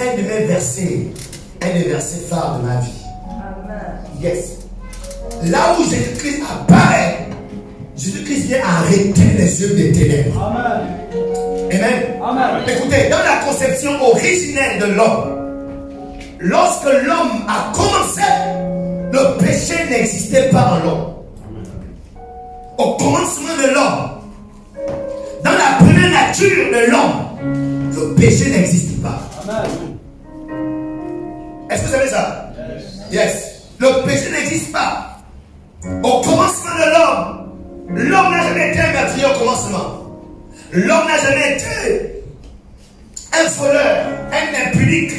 un de mes versets, un des versets phares de ma vie. Amen. Yes. Là où Jésus-Christ apparaît, Jésus-Christ vient arrêter les œuvres des ténèbres. Amen. Amen. Amen. Écoutez, dans la conception originelle de l'homme, lorsque l'homme a commencé, le péché n'existait pas en l'homme. Au commencement de l'homme, dans la première nature de l'homme, le péché n'existe pas. Amen. Est-ce que vous savez ça? Yes. Le péché n'existe pas. Au commencement de l'homme n'a jamais été un meurtrier au commencement. L'homme n'a jamais été un voleur, un impudique,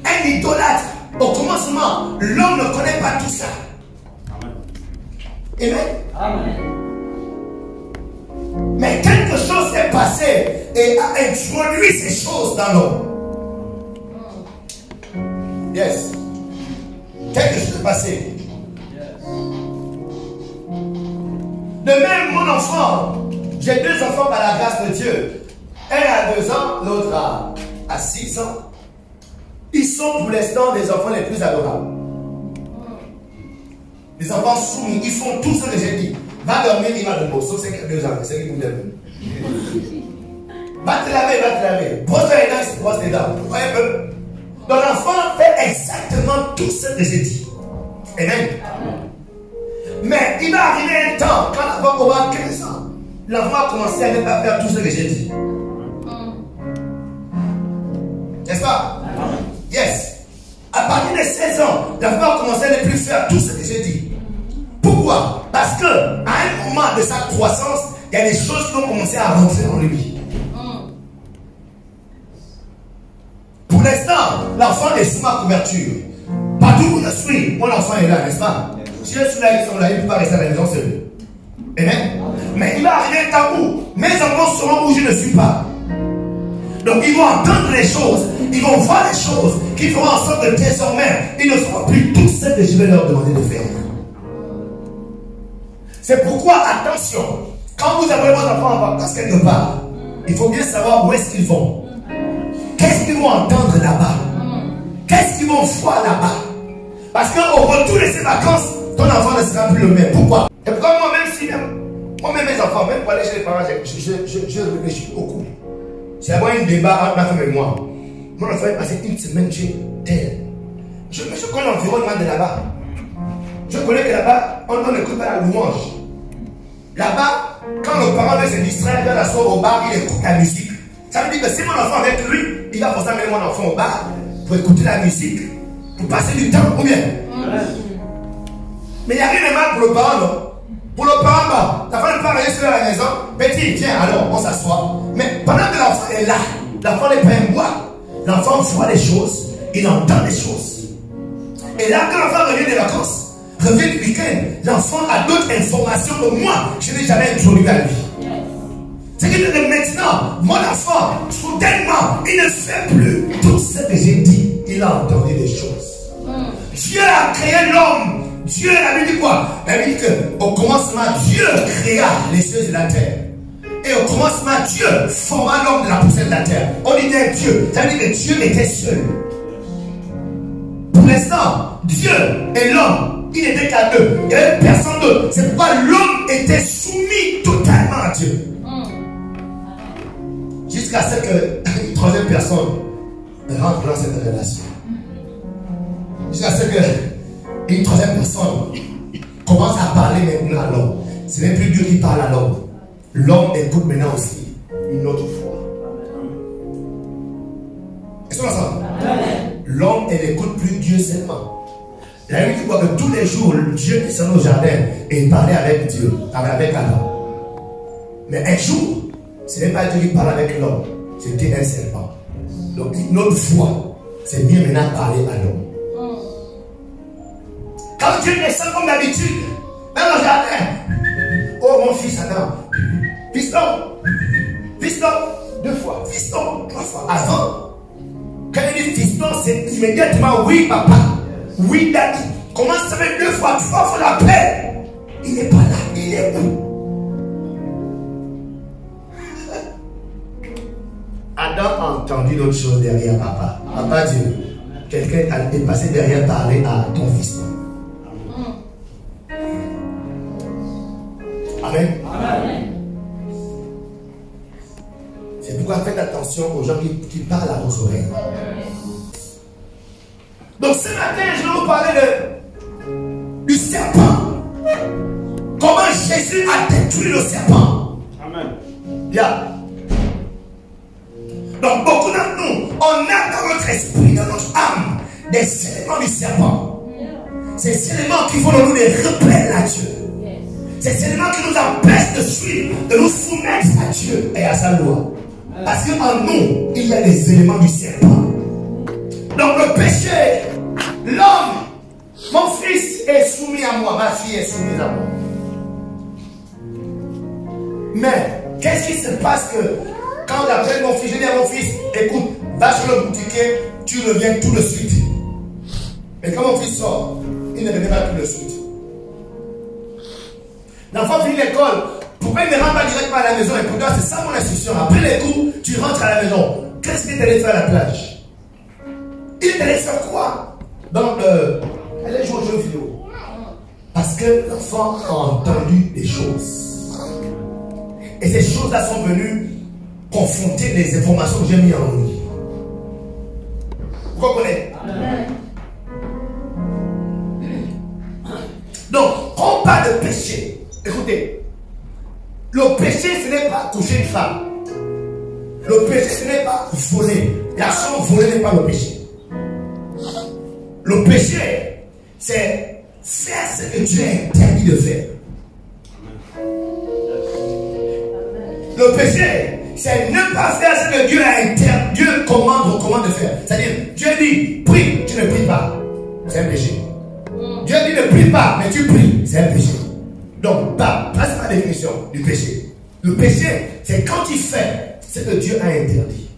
un idolâtre. Au commencement, l'homme ne connaît pas tout ça. Amen. Amen. Mais quelque chose s'est passé et a introduit ces choses dans l'homme. Yes. Quelque chose s'est passé. De même, mon enfant, j'ai 2 enfants par la grâce de Dieu. Un a 2 ans, l'autre a 6 ans. Ils sont pour l'instant des enfants les plus adorables. Des enfants soumis, ils font tout ce que j'ai dit. Va dormir, il va dormir. Sauf c'est qu'il y a 2 ans, c'est qu'il vous dormir. Va te laver. Brosse les dents, il se brosse les dents. Vous voyez un peu? Donc l'enfant fait exactement tout ce que j'ai dit. Amen. Mais il va arriver un temps, quand l'enfant aura 15 ans, l'enfant va commencer à ne pas faire tout ce que j'ai dit. N'est-ce pas? Yes. À partir de 16 ans, l'enfant va commencer à ne plus faire tout ce que j'ai dit. Pourquoi? Parce que à un moment de sa croissance, il y a des choses qui vont commencer à rentrer en lui. Pour l'instant, l'enfant est sous ma couverture. Partout où je suis, mon enfant est là, n'est-ce pas? Si je suis là, ils sont là, il ne peut pas rester à la maison seul. Amen. Mais il va arriver un temps où mes enfants seront où je ne suis pas. Donc ils vont entendre les choses, ils vont voir les choses qui feront en sorte que désormais, ils ne feront plus tout ce que je vais leur demander de faire. C'est pourquoi, attention, quand vous avez vos enfants en vacances quelque part, il faut bien savoir où est-ce qu'ils vont. Qu'est-ce qu'ils vont entendre là-bas? Qu'est-ce qu'ils vont voir là-bas? Parce qu'au retour de ces vacances, ton enfant ne sera plus le même. Pourquoi? Et pourquoi moi-même mes enfants, même pour aller chez les parents, je réfléchis beaucoup. C'est avoir un débat entre ma femme et moi. Mon enfant est passé une semaine chez tel. Je connais l'environnement de là-bas. Je connais que là-bas, on n'écoute pas la louange. Là-bas, quand le parent veut se distraire, il va l'asseoir au bar, il écoute la musique. Ça veut dire que si mon enfant avec lui, il va forcément amener mon enfant au bar pour écouter la musique, pour passer du temps, ou bien. Mais il n'y a rien de mal pour le parent, non? Pour le parent, la femme ne peut pas rester à la maison. Petit, viens, alors, on s'assoit. Mais pendant que l'enfant est là, l'enfant n'est pas un bois. L'enfant voit les choses, il entend les choses. Et là, quand l'enfant revient des vacances, revient du week-end, l'enfant a d'autres informations que moi, je n'ai jamais introduit à lui. C'est que maintenant, mon enfant, soudainement, il ne fait plus tout ce que j'ai dit. Il a entendu des choses. Dieu a créé l'homme. Dieu, la Bible dit quoi? La Bible dit qu'au commencement, Dieu créa les cieux et la terre. Et au commencement, Dieu forma l'homme de la poussière de la terre. On dit bien Dieu. Ça veut dire que Dieu était seul. Pour l'instant, Dieu et l'homme, il n'était qu'à deux. Il n'y avait personne d'autre. C'est pourquoi l'homme était soumis totalement à Dieu. Jusqu'à ce qu'une troisième personne rentre dans cette relation. Jusqu'à ce qu'une troisième personne commence à parler maintenant à l'homme. Ce n'est plus Dieu qui parle à l'homme. L'homme écoute maintenant aussi une autre fois. Est-ce qu'on ensemble? L'homme, elle n'écoute plus Dieu seulement. La Bible dit quoi? Que tous les jours, Dieu descendait au jardin et il parlait avec Dieu, avec Adam. Mais un jour, ce n'est pas Dieu qui parle avec l'homme, c'était un serpent. Donc une autre fois, c'est bien maintenant parler à l'homme. Quand Dieu descend comme d'habitude, dans le jardin, oh mon fils Adam, fiston, fiston, 2 fois, fiston, 3 fois. Avant, quand il dit fiston, c'est immédiatement oui papa, oui daddy. Comment ça fait 2 fois, 3 fois l'appel? Il n'est pas là, il est où? Adam a entendu d'autres choses derrière papa. Papa Dieu, quelqu'un est passé derrière parler à ton fils. Amen. Amen. C'est pourquoi faites attention aux gens qui parlent à vos oreilles. Donc ce matin, je vais vous parler du serpent. Comment Jésus a détruit le serpent. Amen. Bien. Donc beaucoup d'entre nous, on a dans notre esprit, dans notre âme, des éléments du serpent. Ces éléments qui font de nous des rebelles à Dieu. Ces éléments qui nous empêchent de suivre, de nous soumettre à Dieu et à sa loi. Parce qu'en nous, il y a des éléments du serpent. Donc le péché, l'homme, mon fils est soumis à moi, ma fille est soumise à moi. Mais qu'est-ce qui se passe que quand j'appelle mon fils, je dis à mon fils, écoute, va sur le boutiquier, tu reviens tout de suite. Mais quand mon fils sort, il ne revient pas tout de suite. L'enfant finit l'école, pourquoi il ne rentre pas directement à la maison? Et pourtant, c'est ça mon instruction. Après les cours, tu rentres à la maison. Qu'est-ce qu'il est allé faire à la plage? Il est allé faire quoi? Donc, elle est jouée aux jeux vidéo. Parce que l'enfant a entendu des choses. Et ces choses-là sont venues confronter les informations que j'ai mises en lui. Vous comprenez? Amen. Donc, quand on parle de péché, écoutez, le péché ce n'est pas coucher une femme. Le péché ce n'est pas voler. L'action voler n'est pas le péché. Le péché, c'est faire ce que Dieu a interdit de faire. Le péché, c'est ne pas faire ce que Dieu a interdit, Dieu recommande de faire. C'est-à-dire, Dieu dit, prie, tu ne pries pas. C'est un péché. Dieu dit, ne prie pas, mais tu pries. C'est un péché. Donc, place ma définition du péché. Le péché, c'est quand tu fais ce que Dieu a interdit.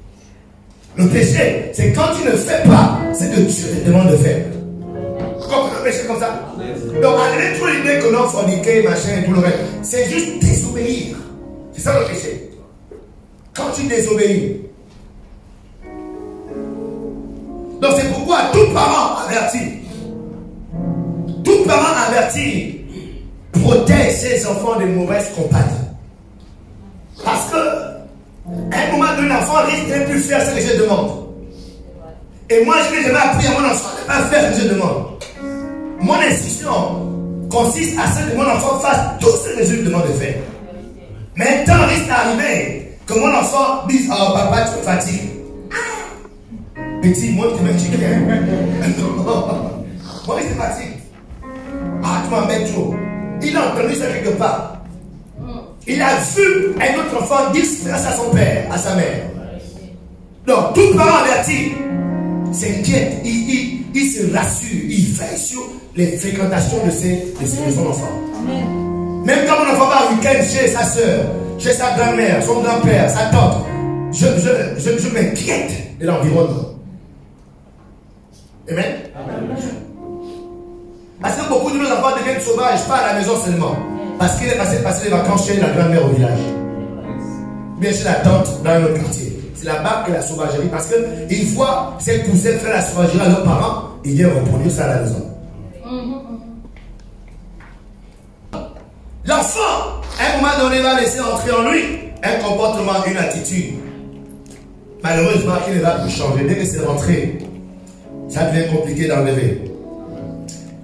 Le péché, c'est quand tu ne fais pas ce que Dieu te demande de faire. Vous comprenez le péché comme ça? Donc, arrêtez trop l'idée que l'on forniquer, machin et tout le reste. C'est juste désobéir. C'est ça le péché. Quand tu désobéis. Donc, c'est pourquoi tout parent averti protège ses enfants de mauvaises compagnies. Parce que, à un moment donné, l'enfant risque de ne plus faire ce que je demande. Et moi, je n'ai jamais appris à mon enfant de ne pas faire ce que je demande. Mon instruction consiste à ce que mon enfant fasse tout ce que je lui demande de faire. Mais un temps risque d'arriver que mon enfant dise, oh papa, tu me fatigues. Petit, moi, tu m'inquiètes. Moi, je te fatigue. Ah, tu m'embêtes trop. Il a entendu ça quelque part. Il a vu un autre enfant dire ça à son père, à sa mère. Donc, tout parent averti s'inquiète, il se rassure, il veille sur les fréquentations de son enfant. Même quand mon enfant va au week-end chez sa soeur, chez sa grand-mère, son grand-père, sa tante, je m'inquiète de l'environnement. Amen. Parce que beaucoup de nos enfants deviennent sauvages, pas à la maison seulement. Parce qu'il est passé passer les vacances chez la grand-mère au village. Bien chez la tante dans notre quartier. C'est là-bas que la sauvagerie. Parce qu'ils voient ses cousins faire la sauvagerie à leurs parents, ils viennent reproduire ça à la maison. L'enfant, à un moment donné, va laisser entrer en lui un comportement, une attitude. Malheureusement, il ne va plus changer. Dès que c'est rentré, ça devient compliqué d'enlever.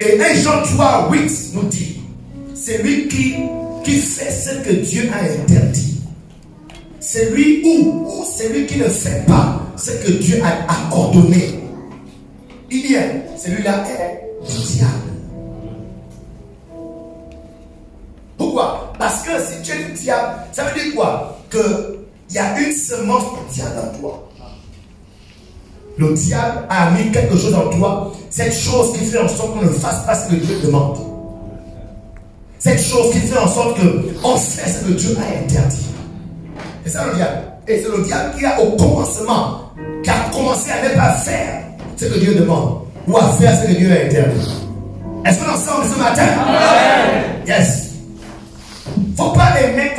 Et 1 Jean 3, 8 nous dit, c'est lui qui fait ce que Dieu a interdit. C'est lui ou celui qui ne fait pas ce que Dieu a ordonné. Il y a, celui-là est du diable. Pourquoi? Parce que si tu es du diable, ça veut dire quoi? Qu'il y a une semence du diable en toi. Le diable a mis quelque chose en toi, cette chose qui fait en sorte qu'on ne fasse pas ce que Dieu demande. Cette chose qui fait en sorte qu'on fait ce que Dieu a interdit. C'est ça le diable. Et c'est le diable qui a au commencement, qui a commencé à ne pas faire ce que Dieu demande, ou à faire ce que Dieu a interdit. Est-ce qu'on est ensemble ce matin? Amen. Yes. Faut pas aimer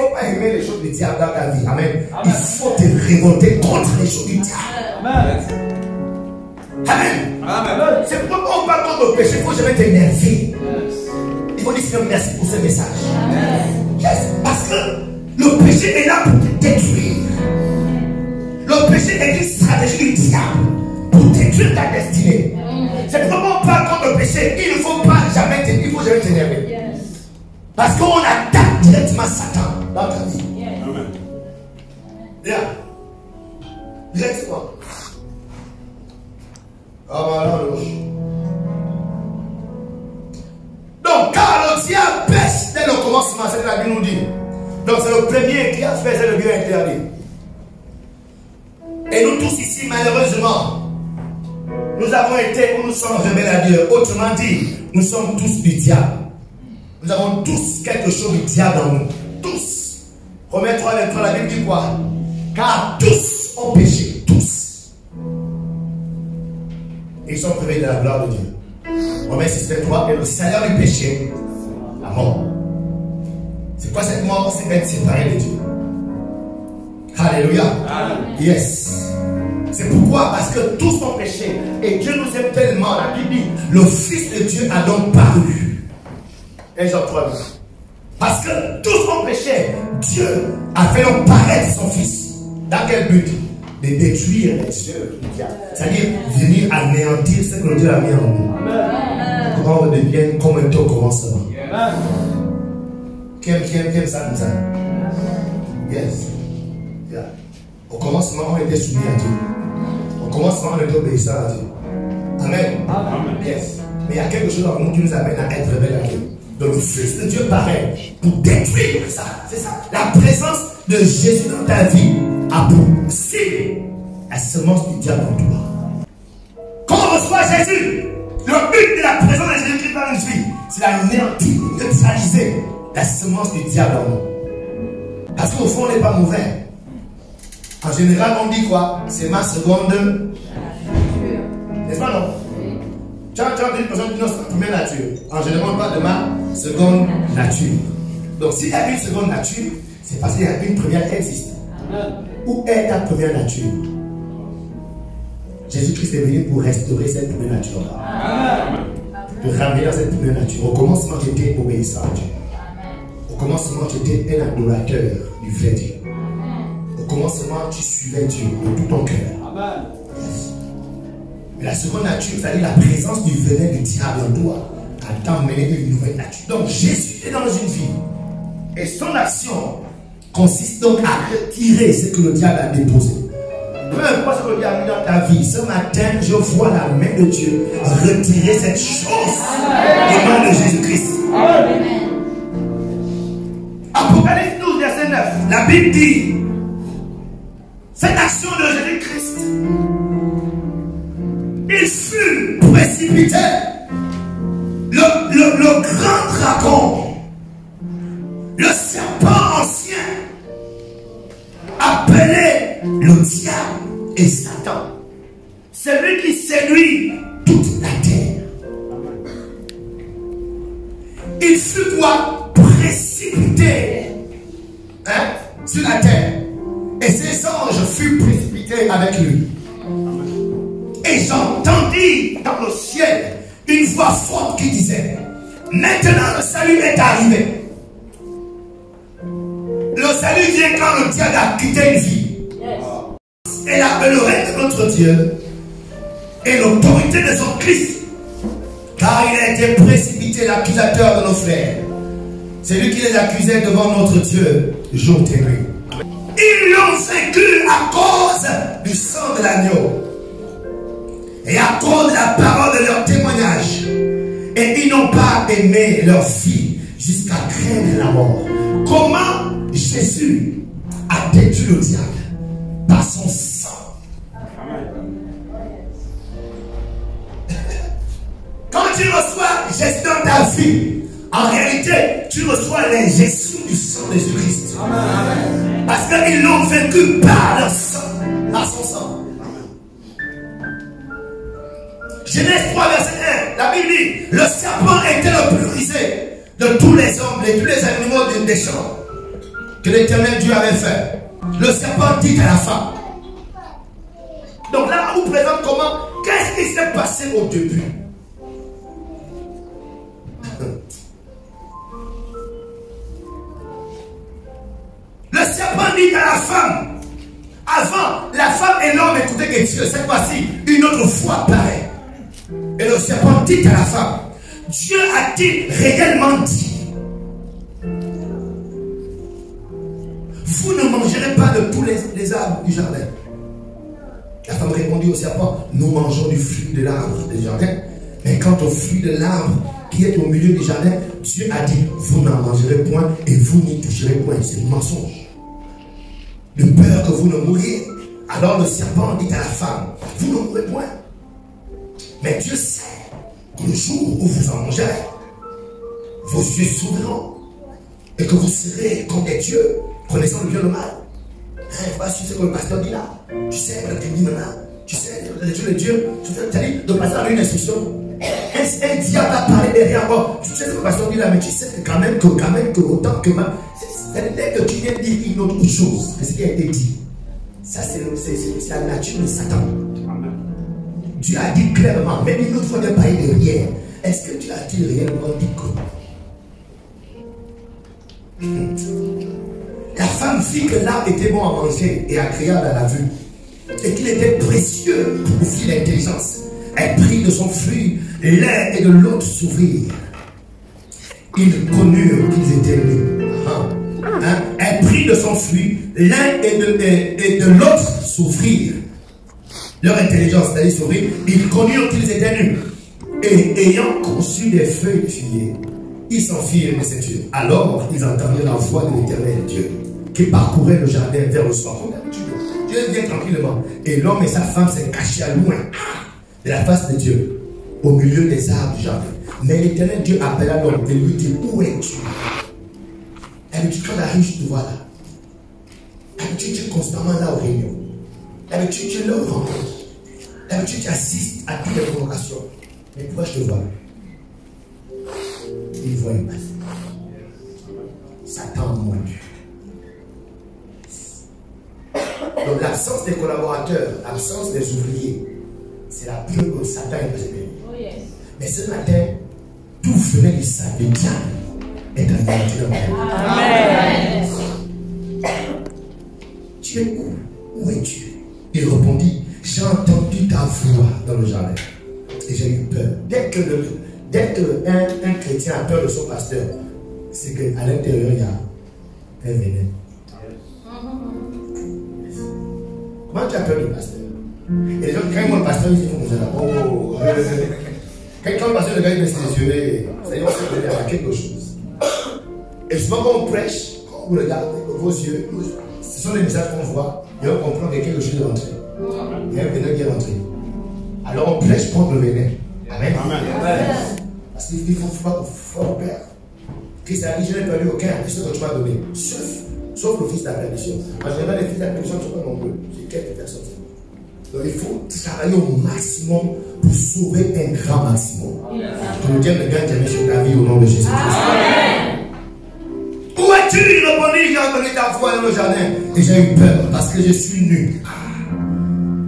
les choses du diable dans ta vie. Amen. Il faut te révolter contre les choses du diable. Amen. C'est pourquoi on parle contre le péché, il faut jamais t'énerver. Il faut dire Seigneur, merci pour ce message. Yes. Parce que le péché est là pour te détruire. Le péché est une stratégie du diable pour détruire ta destinée. C'est pourquoi on parle contre le péché. Il ne faut pas jamais t'énerver. Parce qu'on attaque directement Satan dans ta vie. Bien. Directement. Ah voilà, donc, car le diable pêche dès le commencement, c'est ce que la Bible nous dit. Donc, c'est le premier qui a fait, c'est le bien interdit. Et nous tous ici, malheureusement, nous avons été ou nous sommes rebelles à Dieu. Autrement dit, nous sommes tous du diable. Nous avons tous quelque chose du diable en nous. Tous. Romains 3, 23, la Bible dit quoi? Car tous ont péché. Tous. Et ils sont privés de la gloire de Dieu. Romains 6, 23, et le salaire du péché, la mort. C'est quoi cette mort? C'est d'être séparé de Dieu. Alléluia. Yes. C'est pourquoi? Parce que tous ont péché. Et Dieu nous aime tellement. La Bible dit, le Fils de Dieu a donc paru. Et Jean 3. Parce que tous ont péché. Dieu a fait donc paraître son Fils. Dans quel but? De détruire les œuvres du diable. C'est-à-dire venir anéantir ce que Dieu a mis en nous. Comment on devient comme un taux commencement. Qui aime ça comme ça? Yes. Yeah. Au commencement, on était soumis à Dieu. Au commencement, on était obéissant à Dieu. Amen. Yes. Mais il y a quelque chose en nous qui nous amène à être rebelles à Dieu. Donc le Fils de Dieu paraît pour détruire ça. C'est ça. La présence de Jésus dans ta vie a pour cible la semence du diable en toi. Quand on reçoit Jésus, le but de la présence de Jésus-Christ dans une vie, c'est d'anéantir, de neutraliser la semence du diable en nous. Parce qu'au fond, on n'est pas mauvais. En général, on dit quoi? C'est ma seconde nature. N'est-ce pas, non? Tu as entendu une personne qui dit non, c'est ma première nature. En général, on parle de ma seconde nature. Donc, s'il y a une seconde nature, c'est parce qu'il y a une première qui existe. Où est ta première nature? Jésus-Christ est venu pour restaurer cette première nature-là. Pour ramener dans cette première nature. Au commencement, tu étais obéissant à Dieu. Au commencement, tu étais un adorateur du vrai Dieu. Au commencement, tu suivais Dieu de tout ton cœur. Yes. Mais la seconde nature, c'est-à-dire la présence du venin du diable en toi, a t'emmené une nouvelle nature. Donc Jésus est dans une vie. Et son action consiste donc à retirer ce que le diable a déposé. Peu importe ce que le diable a mis dans ta vie, ce matin, je vois la main de Dieu retirer cette chose au nom de Jésus-Christ. Apocalypse 12, verset 9. La Bible dit, cette action de Jésus-Christ, il fut précipité. Le grand dragon, le serpent ancien, appelé le diable et Satan, celui qui séduit toute la terre. Il fut quoi? Précipité sur la terre. Et ses anges furent précipités avec lui. Et j'entendis dans le ciel une voix forte qui disait, maintenant le salut est arrivé. Le salut vient quand le diable a quitté une vie. Et le règne de notre Dieu et l'autorité de son Christ. Car il a été précipité, l'accusateur de nos frères. C'est lui qui les accusait devant notre Dieu jour et nuit. Ils l'ont vaincu à cause du sang de l'agneau et à cause de la parole de leur témoignage. Et ils n'ont pas aimé leur vie jusqu'à craindre la mort. Comment Jésus a détruit le diable? Par son sang. Quand tu reçois Jésus dans ta vie, en réalité, tu reçois l'injection du sang de Jésus-Christ. Parce qu'ils l'ont vaincu par leur sang, par son sang. Genèse 3, verset 1, la Bible dit, le serpent était le plus rusé de tous les hommes et tous les animaux des champs que l'Éternel Dieu avait fait. Le serpent dit à la femme. Donc là, on vous présente comment, qu'est-ce qui s'est passé au début? Le serpent dit à la femme, avant, la femme et l'homme écoutaient que Dieu, cette fois-ci, une autre fois pareil. Et le serpent dit à la femme, Dieu a-t-il réellement dit, vous ne mangerez pas de tous les arbres du jardin? La femme répondit au serpent, nous mangeons du fruit de l'arbre du jardin, mais quant au fruit de l'arbre qui est au milieu du jardin, Dieu a dit, vous n'en mangerez point et vous n'y toucherez point. C'est un mensonge. De peur que vous ne mouriez. Alors le serpent dit à la femme, vous ne mourrez point. Mais Dieu sait que le jour où vous en mangerez, vos yeux s'ouvriront et que vous serez comme des dieux, connaissant le bien et le mal. Voici ce que le pasteur dit là. Tu sais, tu dis maintenant, tu sais, le Dieu, tu as dit, le pasteur a une instruction. Un diable a parlé derrière moi. Tu sais ce que le pasteur dit là, mais tu sais que quand même que autant que ma. C'est que tu viens dire une autre chose que ce qui a été dit. Ça, c'est la nature de Satan. Amen. Dieu a dit clairement, mais une autre fois de parler de rien. Est-ce que Dieu a-t-il réellement dit que la femme vit que l'arbre était bon à manger et agréable à la vue, et qu'il était précieux pour ouvrir l'intelligence. Elle prit de son fruit, l'un et de l'autre s'ouvrirent. Ils connurent qu'ils étaient nus. Elle prit de son fruit, l'un et de l'autre s'ouvrirent. Leur intelligence, c'est-à-dire s'ouvrir, ils connurent qu'ils étaient nus. Et ayant conçu des feuilles de figuier, ils s'enfuirent de cette île. Alors ils entendirent la voix de l'Éternel Dieu qui parcourait le jardin vers le soir. Comme d'habitude, Dieu vient tranquillement. Et l'homme et sa femme s'est cachés à loin de la face de Dieu, au milieu des arbres du jardin. Mais l'Éternel Dieu appela l'homme et lui dit, où es-tu? D'habitude, quand j'arrive, je te vois là. D'habitude, tu es constamment là aux réunions. D'habitude, tu es là aux rencontres. D'habitude, tu assistes à toutes les convocations. Mais pourquoi je te vois? Il voit une passer. Satan mon Dieu. Donc l'absence des collaborateurs, l'absence des ouvriers, c'est la preuve que Satan est passé. Oh yes. Mais ce matin, tout venait du Satan, le diable est anéanti dans ma vie. Amen. Tu es où? Où es-tu? Il répondit, j'ai entendu ta voix dans le jardin et j'ai eu peur. Dès qu'un chrétien a peur de son pasteur, c'est qu'à l'intérieur il y a un venin. Comment tu as peur du pasteur? Et les gens, quand ils voient le pasteur, ils disent comme ça. Oh, quand le pasteur, le gars, il met ses yeux, ça y est, on sait qu'il y a quelque chose. Et souvent, quand on prêche, quand vous regardez vos yeux, ce sont les messages qu'on voit, et on comprend qu'il y a quelque chose de rentré. Il y a un venin qui est rentré. Alors on prêche contre le venin. Amen. Amen. Parce qu'il faut pas perdre. Christ a dit, je n'ai perdu aucun, c'est ce que tu m'as donné. Sauf le fils de la perdition. En général, les fils de la perdition ne sont pas nombreux. C'est quelques personnes. Donc il faut travailler au maximum pour sauver un grand maximum. Que le diable ne gagne jamais sur ta vie au nom de Jésus-Christ. Où es-tu? Il répondit, j'ai entendu ta voix dans le jardin. Et j'ai eu peur parce que je suis nu.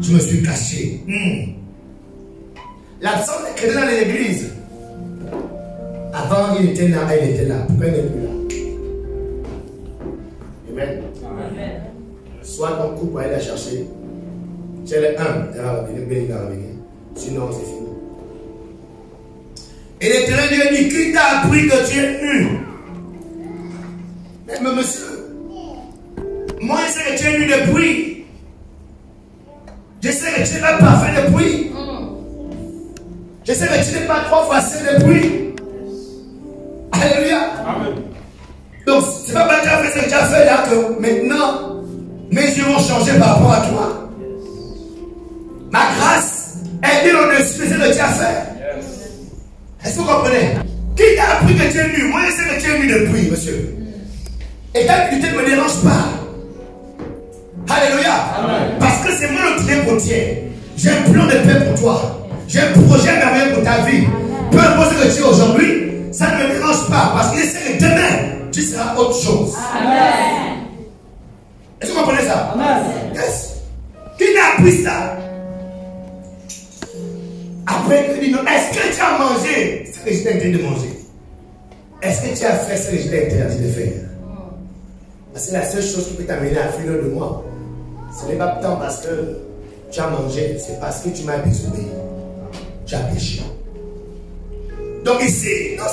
Je me suis caché. L'absence des chrétiens dans l'église. Avant, il était là, elle était là. Pourquoi elle n'est plus là? Amen. Amen. Soit ton couple pour aller la chercher. Si elle est humble, elle va venir, bénir, elle va venir. Sinon, c'est fini. Et l'Éternel Dieu dit, qui t'a appris que tu es nu? Mais monsieur, moi je sais que tu es nu depuis. Je sais que tu n'es pas parfait depuis. Je sais que tu n'es pas 3 fois saint depuis. Alléluia. Amen. Donc, c'est pas parce que tu as fait ce que tu as fait là que maintenant, mes yeux vont changer par rapport à toi. Ma grâce est bien au-dessus de ce que tu as fait. Est-ce que vous comprenez? Qui t'a appris que tu es nu? Moi, je sais que tu es nu depuis, monsieur. Et ta nudité ne me dérange pas. Alléluia. Amen. Parce que c'est moi le Dieu pour toi. J'ai un plan de paix pour toi. J'ai un projet merveilleux pour ta vie. Peu importe ce que tu es aujourd'hui, ça ne me dérange pas. Parce que je sais que demain, tu seras autre chose. Amen. Est-ce que vous comprenez ça? Amen. Yes. Qui t'a appris ça? Après, il dit non, est-ce que tu as mangé ce que je t'ai interdit de manger? Est-ce que tu as fait ce que je t'ai interdit de faire? Parce que la seule chose qui peut t'amener à fuir de moi, ce n'est pas tant parce que tu as mangé, c'est parce que tu m'as désobéi. Tu as péché. Donc ici, dans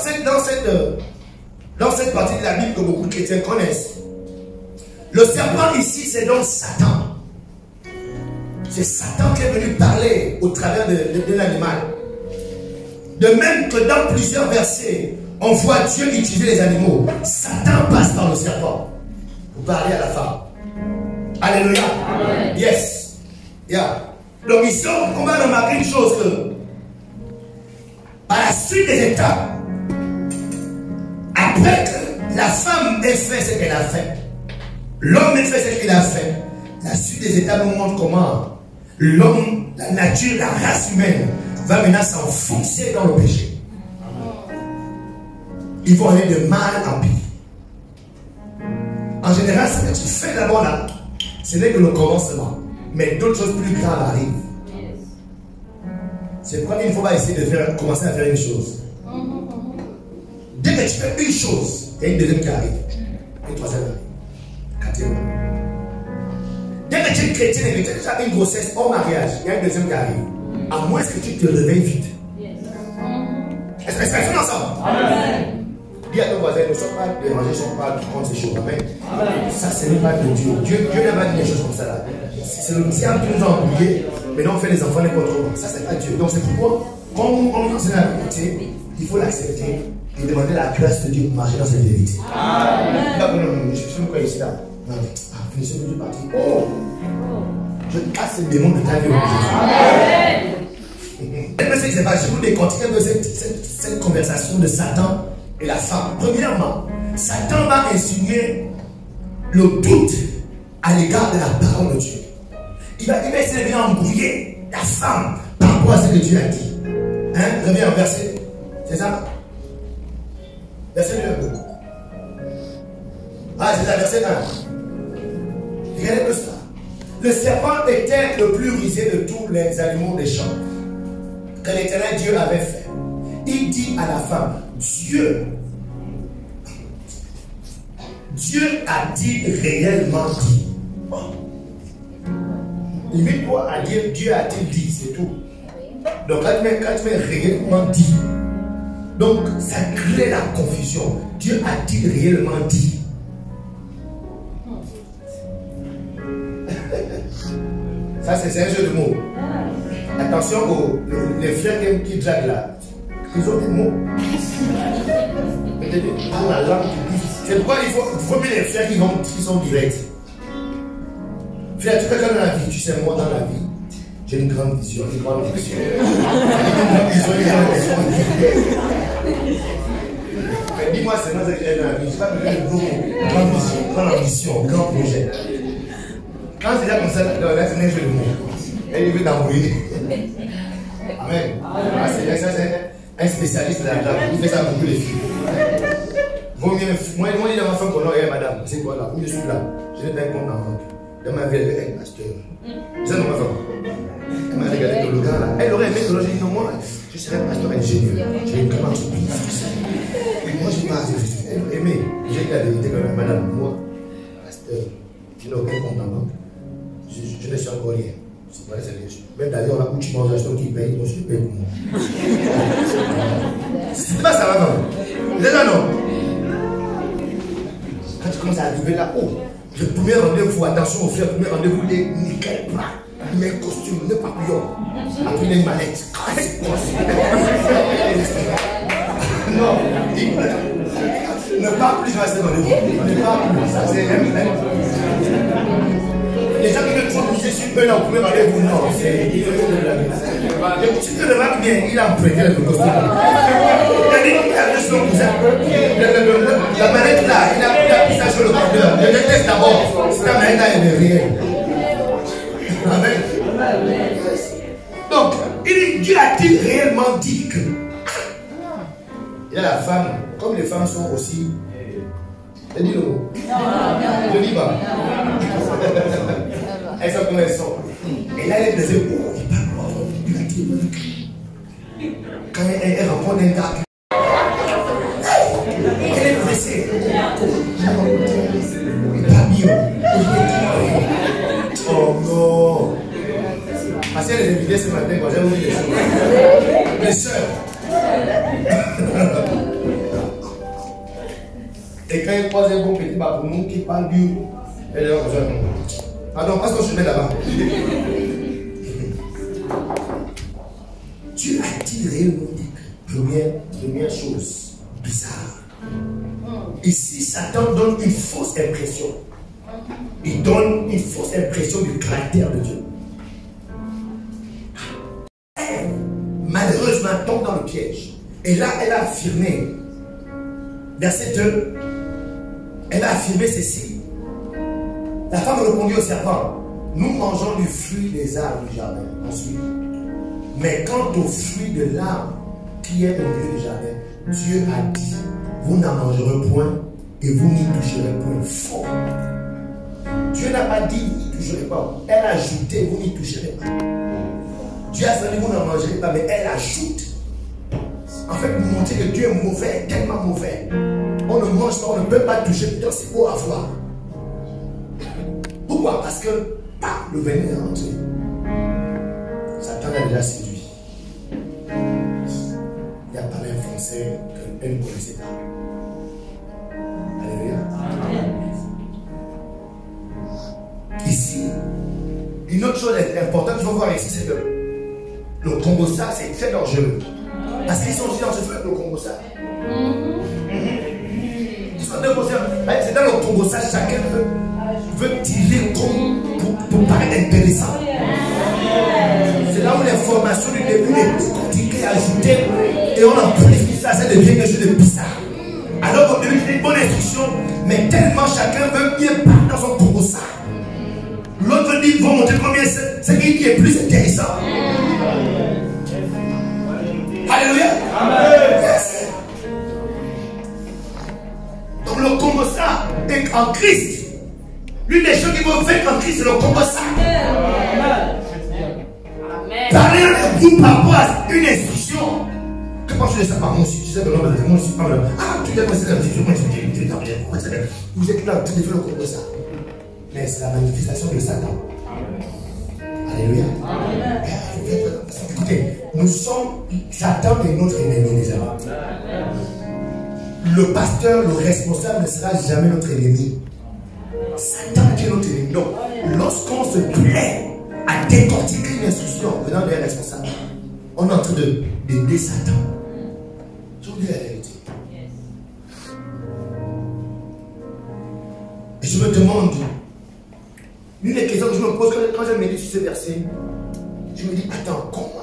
cette partie de la Bible que beaucoup de chrétiens connaissent, le serpent ici, c'est donc Satan. C'est Satan qui est venu parler au travers de l'animal. De même que dans plusieurs versets, on voit Dieu utiliser les animaux. Satan passe par le serpent pour parler à la femme. Alléluia. Amen. Yes. Yeah. Donc ici, on va remarquer une chose que, par la suite des étapes, après que la femme ait fait ce qu'elle a fait, l'homme ait fait ce qu'il a fait, la suite des étapes nous montre comment l'homme, la nature, la race humaine va maintenant s'enfoncer dans le péché. Ils vont aller de mal en pire. En général, ce que tu fais d'abord là, ce n'est que le commencement. Mais d'autres choses plus graves arrivent. C'est pourquoi il ne faut pas essayer de commencer à faire une chose. Dès que tu fais une chose, il y a une deuxième qui arrive. Une troisième arrive. Quatrième. Dès que tu es chrétien et que tu as une grossesse hors mariage, il y a une deuxième qui arrive. À moins que tu te réveilles vite. Est-ce que c'est ensemble? Amen. Dis à ton voisin, ne sois pas dérangé, ne sois pas contre ces choses. Amen. Amen. Ça, ce n'est pas de Dieu. Dieu n'a pas dit des choses comme ça là. C'est le diable qui nous a embrouillés. Maintenant, on fait les enfants n'importe comment. Ça, c'est pas Dieu. Donc, c'est pourquoi, quand on nous enseigne la vérité, il faut l'accepter et demander la grâce de Dieu pour marcher dans cette vérité. Amen. Non, je suis quoi ici là? Finissez de partir. Oh! Je casse le démon de ta vie. Amen. Je vous décortique un peu cette conversation de Satan et la femme. Premièrement, Satan va insinuer le doute à l'égard de la parole de Dieu. Il va essayer de venir embrouiller la femme par rapport à ce que Dieu a dit. Hein? Reviens au verset. C'est ça? Verset 2. Ah, c'est ça, verset 1. Regardez un peu ça. Le serpent était le plus rusé de tous les animaux des champs que l'Éternel Dieu avait fait. Il dit à la femme, Dieu a-t-il réellement dit? Oh. Limite-toi à dire Dieu a-t-il dit, c'est tout. Donc quand tu mets réellement dit, donc ça crée la confusion. Dieu a-t-il réellement dit? Ça c'est un jeu de mots. Attention les frères qui draguent là. Ils ont des mots. Dans la langue qui dit. C'est pourquoi il faut mieux les frères qui sont directs. Frère, tu fais quoi dans la vie? Tu sais, moi dans la vie, j'ai une grande vision, une grande vision. Une grande vision. Mais dis-moi seulement ce que j'ai dans la vie. Je ne sais pas besoin de gros. Grande vision, grande ambition, grand projet. Quand c'est là comme ça, là c'est un jeu de mots. Elle veut t'embrouiller. Amen. Ah, c'est un spécialiste de la langue. Il fait ça à beaucoup de filles. Moi, il a ma femme qu'on a, madame, c'est quoi là? Où je suis là? Je n'ai pas un compte en banque. Dans ma vie, elle est un pasteur. C'est ça, non, ma femme. Elle m'a regardé dans le gars là. Elle aurait aimé que j'ai dit non, moi, je serais pasteur ingénieur. J'ai une grande entreprise. Moi, je n'ai pas aimé. J'ai dit la vérité quand même, madame, moi, pasteur, je n'ai aucun compte en banque. Je ne suis encore rien. C'est pas sérieux. Même d'ailleurs, là où tu manges, l'acheteur qui paye, moi je te paye pour moi. C'est pas ça, maman. Vous êtes là, non? Quand tu commences à arriver là-haut, le premier rendez-vous, attention au frère, le premier rendez-vous, il est nickel, plat. Il met un costume, le papillon. Après, il a une mallette. Non, ne parle plus à ce rendez-vous. Ne parle plus. Ça, c'est les gens qui veulent trop miser sur eux, là, au premier rendez-vous, non. C'est il faut de la vie. Tu te remarques bien, il a emprunté le costume. Il a dit qu'il a deux son cousin. La manette là, il a pris ça sur le compteur. Je déteste d'abord. Cette manette là, elle est réelle. Amen. Donc, il dit, Dieu a-t-il réellement dit que. Il y a la femme, comme les femmes sont aussi. Elle dit le mot. Je dis pas. Elles sont comme elles sont. Et là, elle disait, oh, il parle. Quand elle rencontre un gars, elle est pressée. Pas bien. Oh non. Parce qu'elle est invitée ce matin quand j'ai oublié les choses. Les soeurs. Et quand il croise un bon petit babounou qui parle du. Elle est là, pardon, passe ton chemin là-bas. Dieu a-t-il réellement dit première chose bizarre. Ici, Satan donne une fausse impression. Il donne une fausse impression du caractère de Dieu. Elle, malheureusement, tombe dans le piège. Et là, elle a affirmé, verset 2, elle a affirmé ceci. La femme répondit au serpent, nous mangeons du fruit des arbres du jardin. Ensuite, mais quant au fruit de l'arbre qui est au milieu du jardin, Dieu a dit, vous n'en mangerez point et vous n'y toucherez point. Faux. Dieu n'a pas dit, vous n'y toucherez pas. Elle a ajouté, vous n'y toucherez pas. Dieu a dit, vous n'en mangerez pas, mais elle ajoute. En fait, vous montrez que Dieu est mauvais, tellement mauvais. On ne mange pas, on ne peut pas toucher, putain, c'est beau à voir. Pourquoi? Parce que le venin est rentré. Satan l'a déjà séduit. Il a parlé un français qu'elle ne connaissait pas. Alléluia. Ici, une autre chose importante qu'il faut voir ici, c'est que le Congo-ça, c'est très dangereux. Parce qu'ils sont aussi dans ce feu, le Congo-ça. Ils sont deux concerts. C'est dans le Congo-ça, chacun veut tirer pour paraître intéressant. C'est là où l'information du début est décortiquée, ajoutée, et on amplifie ça, ça devient quelque chose de bizarre. Alors qu'au début, c'est une bonne instruction, mais tellement chacun veut bien parler dans son Congo-ça. L'autre veut dire, vont montrer combien c'est qui est plus intéressant. Alléluia. Yes. Donc le Congo-ça est en Christ. L'une des choses qui vont faire en Christ, c'est le Congo-ça. Parler avec vous par rapport à une instruction. Que penses-tu de ça? Moi aussi, je sais que l'homme moi aussi, pas là. Ah, tu dois passer la instruction. Moi, je dis, vous êtes là en train de faire le Congo-ça. Mais c'est la manifestation de Satan. Alléluia. Écoutez, nous sommes, Satan est notre ennemi, les amis. Le pasteur, le responsable ne sera jamais notre ennemi. Satan qui est notre ennemi. Donc, lorsqu'on se plaît à décortiquer une instruction venant des responsables, on est en train d'aider Satan. Je vous dis la vérité. Et je me demande, une des questions que je me pose quand je médite sur ce verset, je me dis, attends, comment?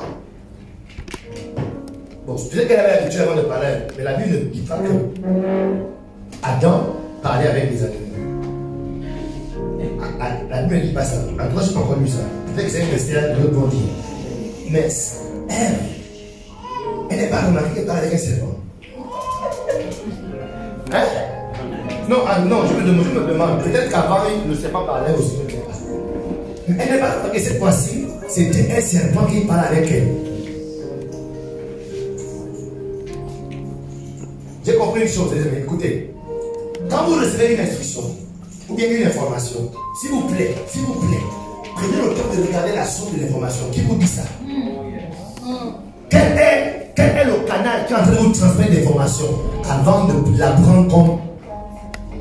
Bon, je disais qu'elle avait l'habitude avant de parler, mais la Bible ne dit pas que Adam parlait avec les animaux. La Bible ne dit pas ça. En tout cas, je n'ai pas encore lu ça. Peut-être que c'est une mystère de rebondir. Mais elle n'est pas remarquée qu'elle parle avec un serpent. Hein? Non, non, je me demande. Peut-être qu'avant, le serpent parlait aussi. Mais elle n'est pas remarquée cette fois-ci. C'était un serpent qui parlait avec elle. J'ai compris une chose, les amis. Écoutez, quand vous recevez une instruction ou bien une information, s'il vous plaît, prenez le temps de regarder la source de l'information. Qui vous dit ça? Quel est le canal qui est en train de vous transmettre l'information avant de la prendre comme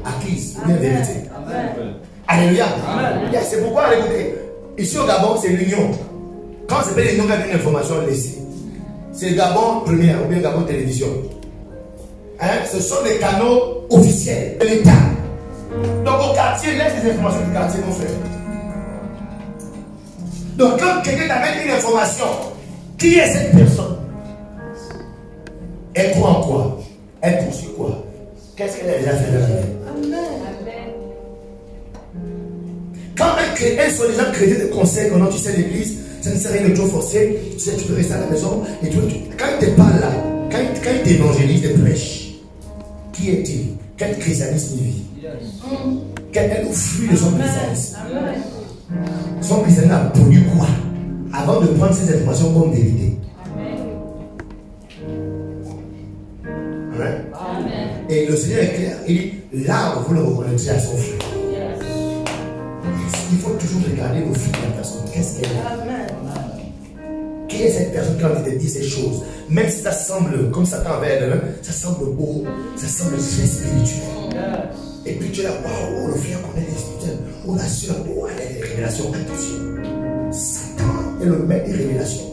acquise ou bien vérité? Alléluia. C'est pourquoi, écoutez, ici au Gabon, c'est l'union. Quand c'est pas l'union qui a une information laissée, c'est le Gabon première ou bien Gabon télévision. Hein? Ce sont des canaux officiels de l'État. Donc au quartier, laisse les informations du quartier, mon frère. Donc quand quelqu'un t'amène une information, qui est cette personne? Elle croit en quoi? Elle poursuit quoi? Qu'est-ce qu'elle a déjà fait dans la vie? Quand un soi-disant chrétien te conseille que tu sais l'église, ça ne sert à rien de trop forcer, tu sais, tu peux rester à la maison, et quand il te parle là, quand il t'évangélise, il te prêche, qui est-il? Quel christianisme il vit? Quel est le fruit de son christianisme? Son christianisme a produit quoi? Avant de prendre ces informations comme vérité. Amen. Et le Seigneur est clair. Il dit, l'arbre, vous le reconnaîtrez à son fruit. Il faut toujours regarder le fruit de la personne. Qu'est-ce qu'elle est? Qui est cette personne qui a envie de dire ces choses? Même si ça semble, comme Satan avait elle, ça semble beau, ça semble très spirituel. Et puis tu es là, waouh, le frère connaît les spirituels. Oh, la soeur, oh, elle a des révélations. Attention. Satan est le maître des révélations.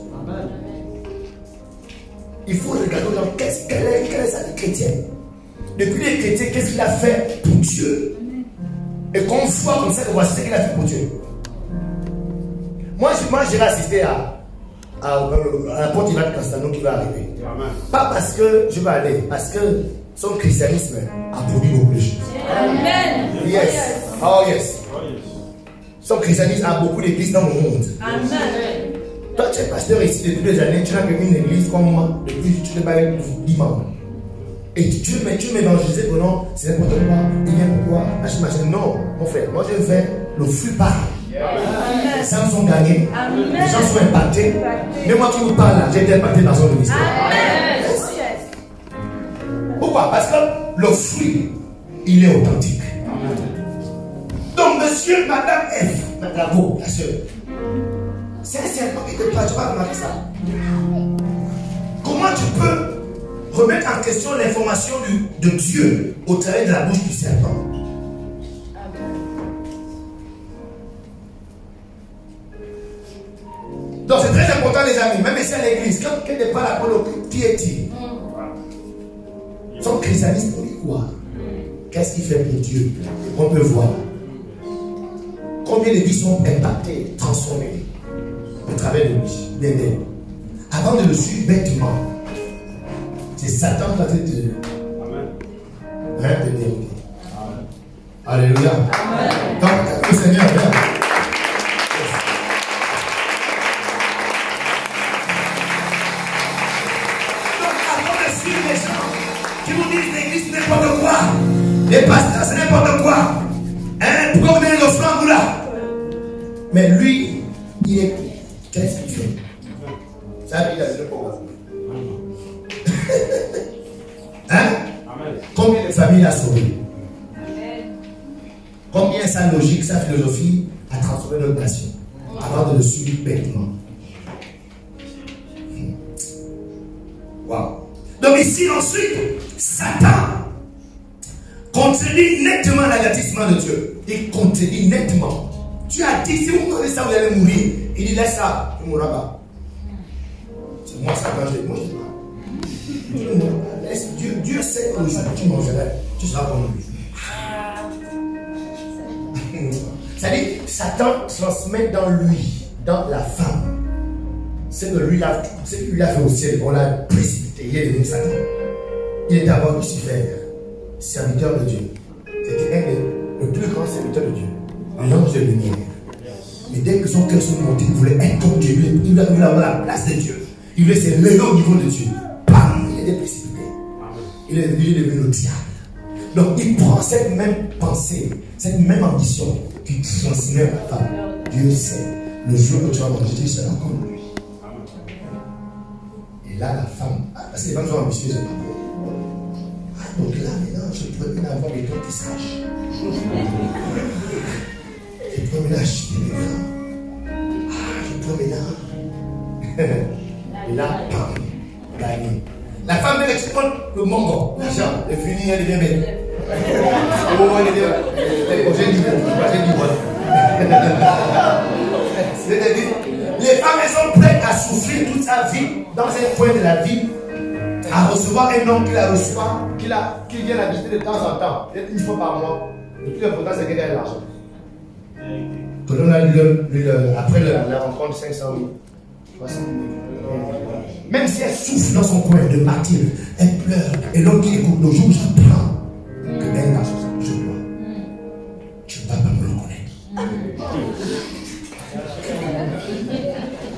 Il faut regarder dans quelle est sa vie chrétienne. Depuis les chrétiens, qu'est-ce qu'il a fait pour Dieu? Et qu'on voit comme ça, voici ce qu'il a fait pour Dieu. Moi j'ai assisté à la porte d'Ivan Castano qui va arriver. Amen. Pas parce que je vais aller, parce que son christianisme a produit beaucoup de choses. Amen. Yes. Oh yes. Son christianisme a beaucoup d'églises dans le monde. Amen. Toi tu es pasteur ici depuis des années, tu n'as que une église comme moi, depuis tu n'es pas eu 10 membres. Et tu m'évangelises que non, c'est n'importe quoi, il vient pourquoi, machin. Non, mon frère, moi je fais le flux parle. Les âmes sont gagnées, les gens sont impactés. Mais moi qui vous parle là, j'ai été impacté dans son ministère. Pourquoi? Parce que le fruit, il est authentique. Donc monsieur, madame F, bravo, la soeur. C'est un serpent qui te parle, tu vas remarquer ça. Comment tu peux remettre en question l'information de Dieu au travers de la bouche du serpent? Donc c'est très important les amis, même ici à l'église, quand quelqu'un n'est pas là pour le piété, son christianisme pour lui quoi? Qu'est-ce qu'il fait pour Dieu? On peut voir combien de vies sont impactées, transformées au travers de lui, d'aider. Avant de le suivre bêtement, c'est Satan qui va te dire rien de dérouler. Alléluia. Amen. Donc le Seigneur vient. N'importe quoi, les pasteurs c'est n'importe quoi, hein, pourquoi vous donnez l'offrande là? Mais lui, il est qu'est-ce qu'il fait? Ça il a le programme. Hein? Combien de familles a sauvé? Combien sa logique, sa philosophie a transformé notre nation avant de le suivre bêtement? Waouh! Donc ici ensuite, Satan contredit nettement l'avertissement de Dieu. Il contredit nettement. Tu as dit, si vous mangez ça, vous allez mourir. Il dit, laisse ça, tu ne mourras pas. C'est moi ça quand je dis, moi je dis pas. Laisse Dieu sait que le jour que tu mangeras, tu seras comme lui. C'est-à-dire, Satan transmet dans lui, dans la femme, ce que lui a fait au ciel. On l'a précipité. Il est devenu Satan. Il est d'abord Lucifer, serviteur de Dieu. C'était le plus grand serviteur de Dieu, l'ange de lumière. Mais dès que son cœur se montait, il voulait être comme Dieu. Il voulait avoir la place de Dieu. Il voulait s'élever au niveau de Dieu. Bam, il était précipité. Il est devenu le diable. Donc il prend cette même pensée, cette même ambition qu'il transmet à la femme. Dieu sait, le jour que tu vas manger, tu seras comme lui. Et là, la femme, parce que les femmes sont ambitieuses, c'est pas bon. Donc là, maintenant, je peux bien avoir les grands tissages. Je peux maintenant acheter les grands. Je peux maintenant. Et là, bam, gagné. La femme, elle exporte le mongo. L'argent, elle finit, elle devient belle. Oh, elle devient belle. J'ai dit voilà. C'est-à-dire, les femmes, elles sont prêtes à souffrir toute sa vie dans un point de la vie, à recevoir un homme qui la reçoit, qui vient la visiter de temps en temps, peut-être une fois par mois. Le plus important, c'est qu'elle ait l'argent. Après la rencontre, 500 000, 300 000. Même si elle souffre dans son coin de martyr, elle pleure. Et l'homme qui écoute le jour, j'apprends que elle va je dois. Tu ne vas pas me reconnaître.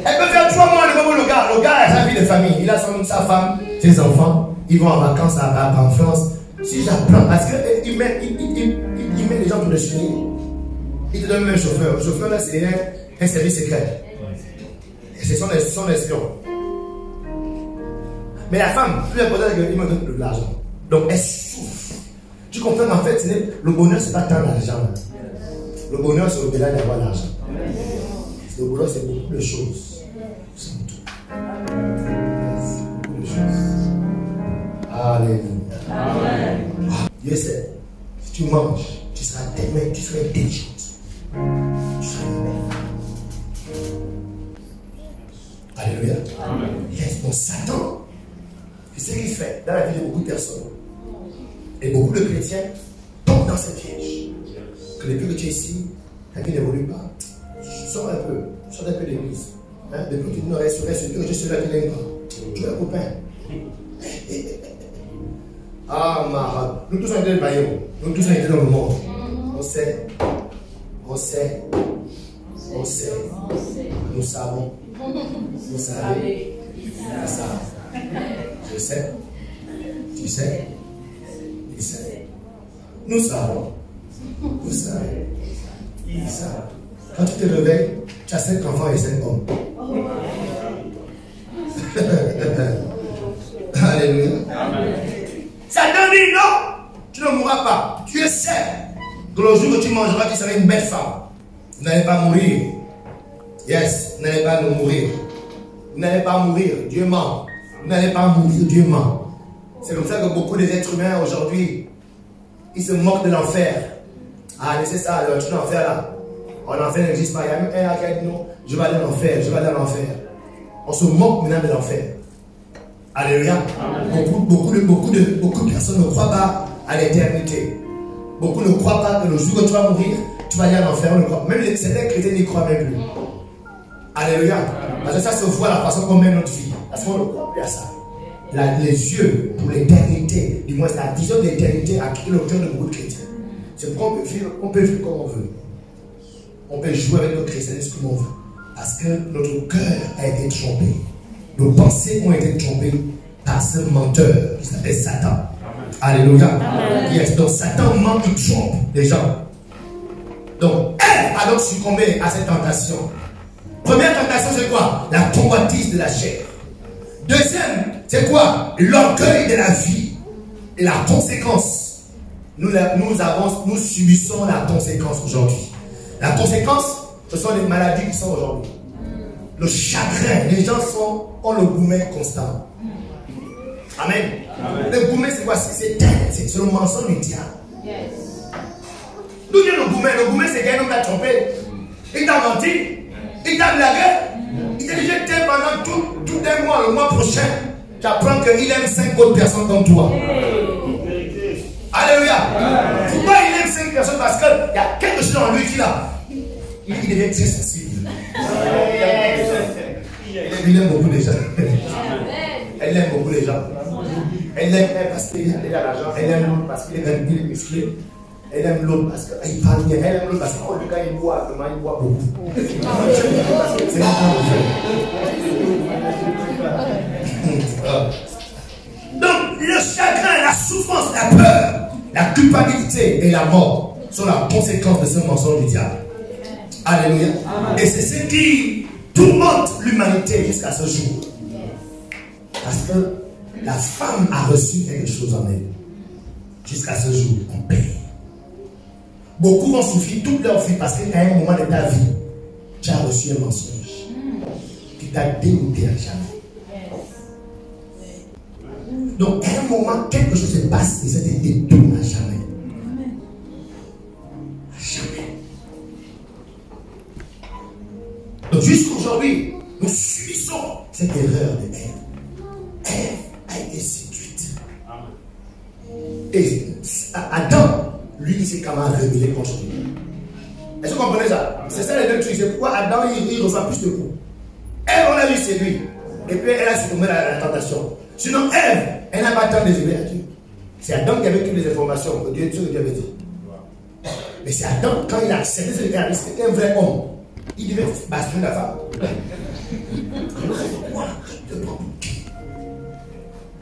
Elle peut faire 3 mois le gars. Le gars a sa vie de famille. Il a sa femme, ses enfants. Ils vont en vacances en France. Si j'apprends, parce qu'il met les gens pour le suivre. Il te donne même un chauffeur. Le chauffeur là, c'est un service secret. C'est son espion. Mais la femme, plus important, c'est qu'il me donne de l'argent. Donc elle souffre. Tu comprends qu'en fait, le bonheur, ce n'est pas tant l'argent. Le bonheur, c'est au-delà d'avoir l'argent. Le bonheur, c'est beaucoup de choses. C'est beaucoup de choses. Alléluia. Amen. Dieu sait, si tu manges, tu seras tellement, tu seras intelligente. Tu seras une belle. Alléluia. Amen. Yes. Donc Satan, c'est ce qu'il fait dans la vie de beaucoup de personnes. Et beaucoup de chrétiens tombent dans ce piège. Que depuis que tu es ici, ta vie n'évolue pas. Sors un peu de l'église. Hein? Depuis que tu ne restes que je suis là qui n'aime pas. Tu es un copain. Ah, Marat. Nous tous on était le baillon. Nous tous on était dans le monde. On sait. On sait. On sait. Nous savons. Vous savez. Vous savez. Je sais. Tu sais. Il sait. Nous savons. Vous savez. Il sait. Quand tu te réveilles, tu as 5 enfants et 5 hommes. Alléluia. Satan dit non, tu ne mourras pas. Tu sais que le jour où tu mangeras, tu seras une belle femme. Vous n'allez pas mourir. Yes, vous n'allez pas mourir. Vous n'allez pas mourir, Dieu ment. Vous n'allez pas mourir, Dieu ment. C'est comme ça que beaucoup des êtres humains aujourd'hui, ils se moquent de l'enfer. Ah, mais c'est ça, le truc d'enfer là. L'enfer n'existe pas. Il y a même un qui a dit non, je vais aller dans l'enfer, je vais aller dans l'enfer. On se moque maintenant de l'enfer. Alléluia. Beaucoup de personnes ne croient pas à l'éternité. Beaucoup ne croient pas que le jour où tu vas mourir, tu vas aller à l'enfer. Même certains chrétiens n'y croient même plus. Alléluia. Parce que ça se voit la façon qu'on mène notre vie. Parce qu'on ne croit plus à ça. Les yeux pour l'éternité, du moins la vision de l'éternité a quitté le cœur de beaucoup de chrétiens. C'est pourquoi on peut vivre comme on veut. On peut jouer avec notre christianisme comme on veut. Parce que notre cœur a été trompé. Nos pensées ont été trompées par ce menteur qui s'appelle Satan. Alléluia. Yes. Donc Satan ment, il trompe les gens. Donc elle a donc succombé à cette tentation. Première tentation, c'est quoi? La convoitise de la chair. Deuxième, c'est quoi? L'orgueil de la vie. Et la conséquence. Nous subissons la conséquence aujourd'hui. La conséquence, ce sont les maladies qui sont aujourd'hui. Le chagrin, les gens ont le goumet constant. Amen. Amen. Le goumet, c'est quoi? C'est le mensonge du diable. Yes. D'où vient le goumet? Le goumet, c'est qu'un homme t'a trompé. Il t'a menti. Il t'a blagué. Il t'a dit, je t'aime pendant tout un mois. Le mois prochain, tu apprends qu'il aime 5 autres personnes comme toi. Hey. Alléluia. Pourquoi il aime 5 personnes? Parce qu'il y a quelque chose en lui qui l'a. Il devient très sensible. Il aime beaucoup les gens. Elle aime beaucoup les gens. Elle aime parce qu'il a l'argent. Elle aime l'autre parce qu'il est musclé. Elle aime l'autre parce qu'il parle bien. Elle aime l'autre parce que quand il boit, il boit beaucoup. C'est donc le chagrin, la souffrance, la peur, la culpabilité et la mort sont la conséquence de ce mensonge du diable. Alléluia. Et c'est ce qui tourmente l'humanité jusqu'à ce jour. Parce que la femme a reçu quelque chose en elle. Jusqu'à ce jour, on paye. Beaucoup vont souffrir toute leur vie parce qu'à un moment de ta vie, tu as reçu un mensonge qui t'a dégoûté à jamais. Donc, à un moment, quelque chose se passe et ça te détourne à jamais. À jamais. Donc, jusqu'aujourd'hui, nous subissons cette erreur de Ève. Ève a été séduite. Et Adam, lui, il s'est quand même rebellé contre lui. Est-ce que vous comprenez ça? C'est ça les deux trucs. C'est pourquoi Adam, il reçoit plus de coups. Ève, on a vu séduit. Et puis, elle a succombé à la tentation. Sinon, Ève, elle n'a pas tant désobéi à Dieu. C'est Adam qui avait toutes les informations que Dieu avait dit. Mais c'est Adam, quand il a accepté ce qu'il c'était un vrai homme. Il devait basculer la femme.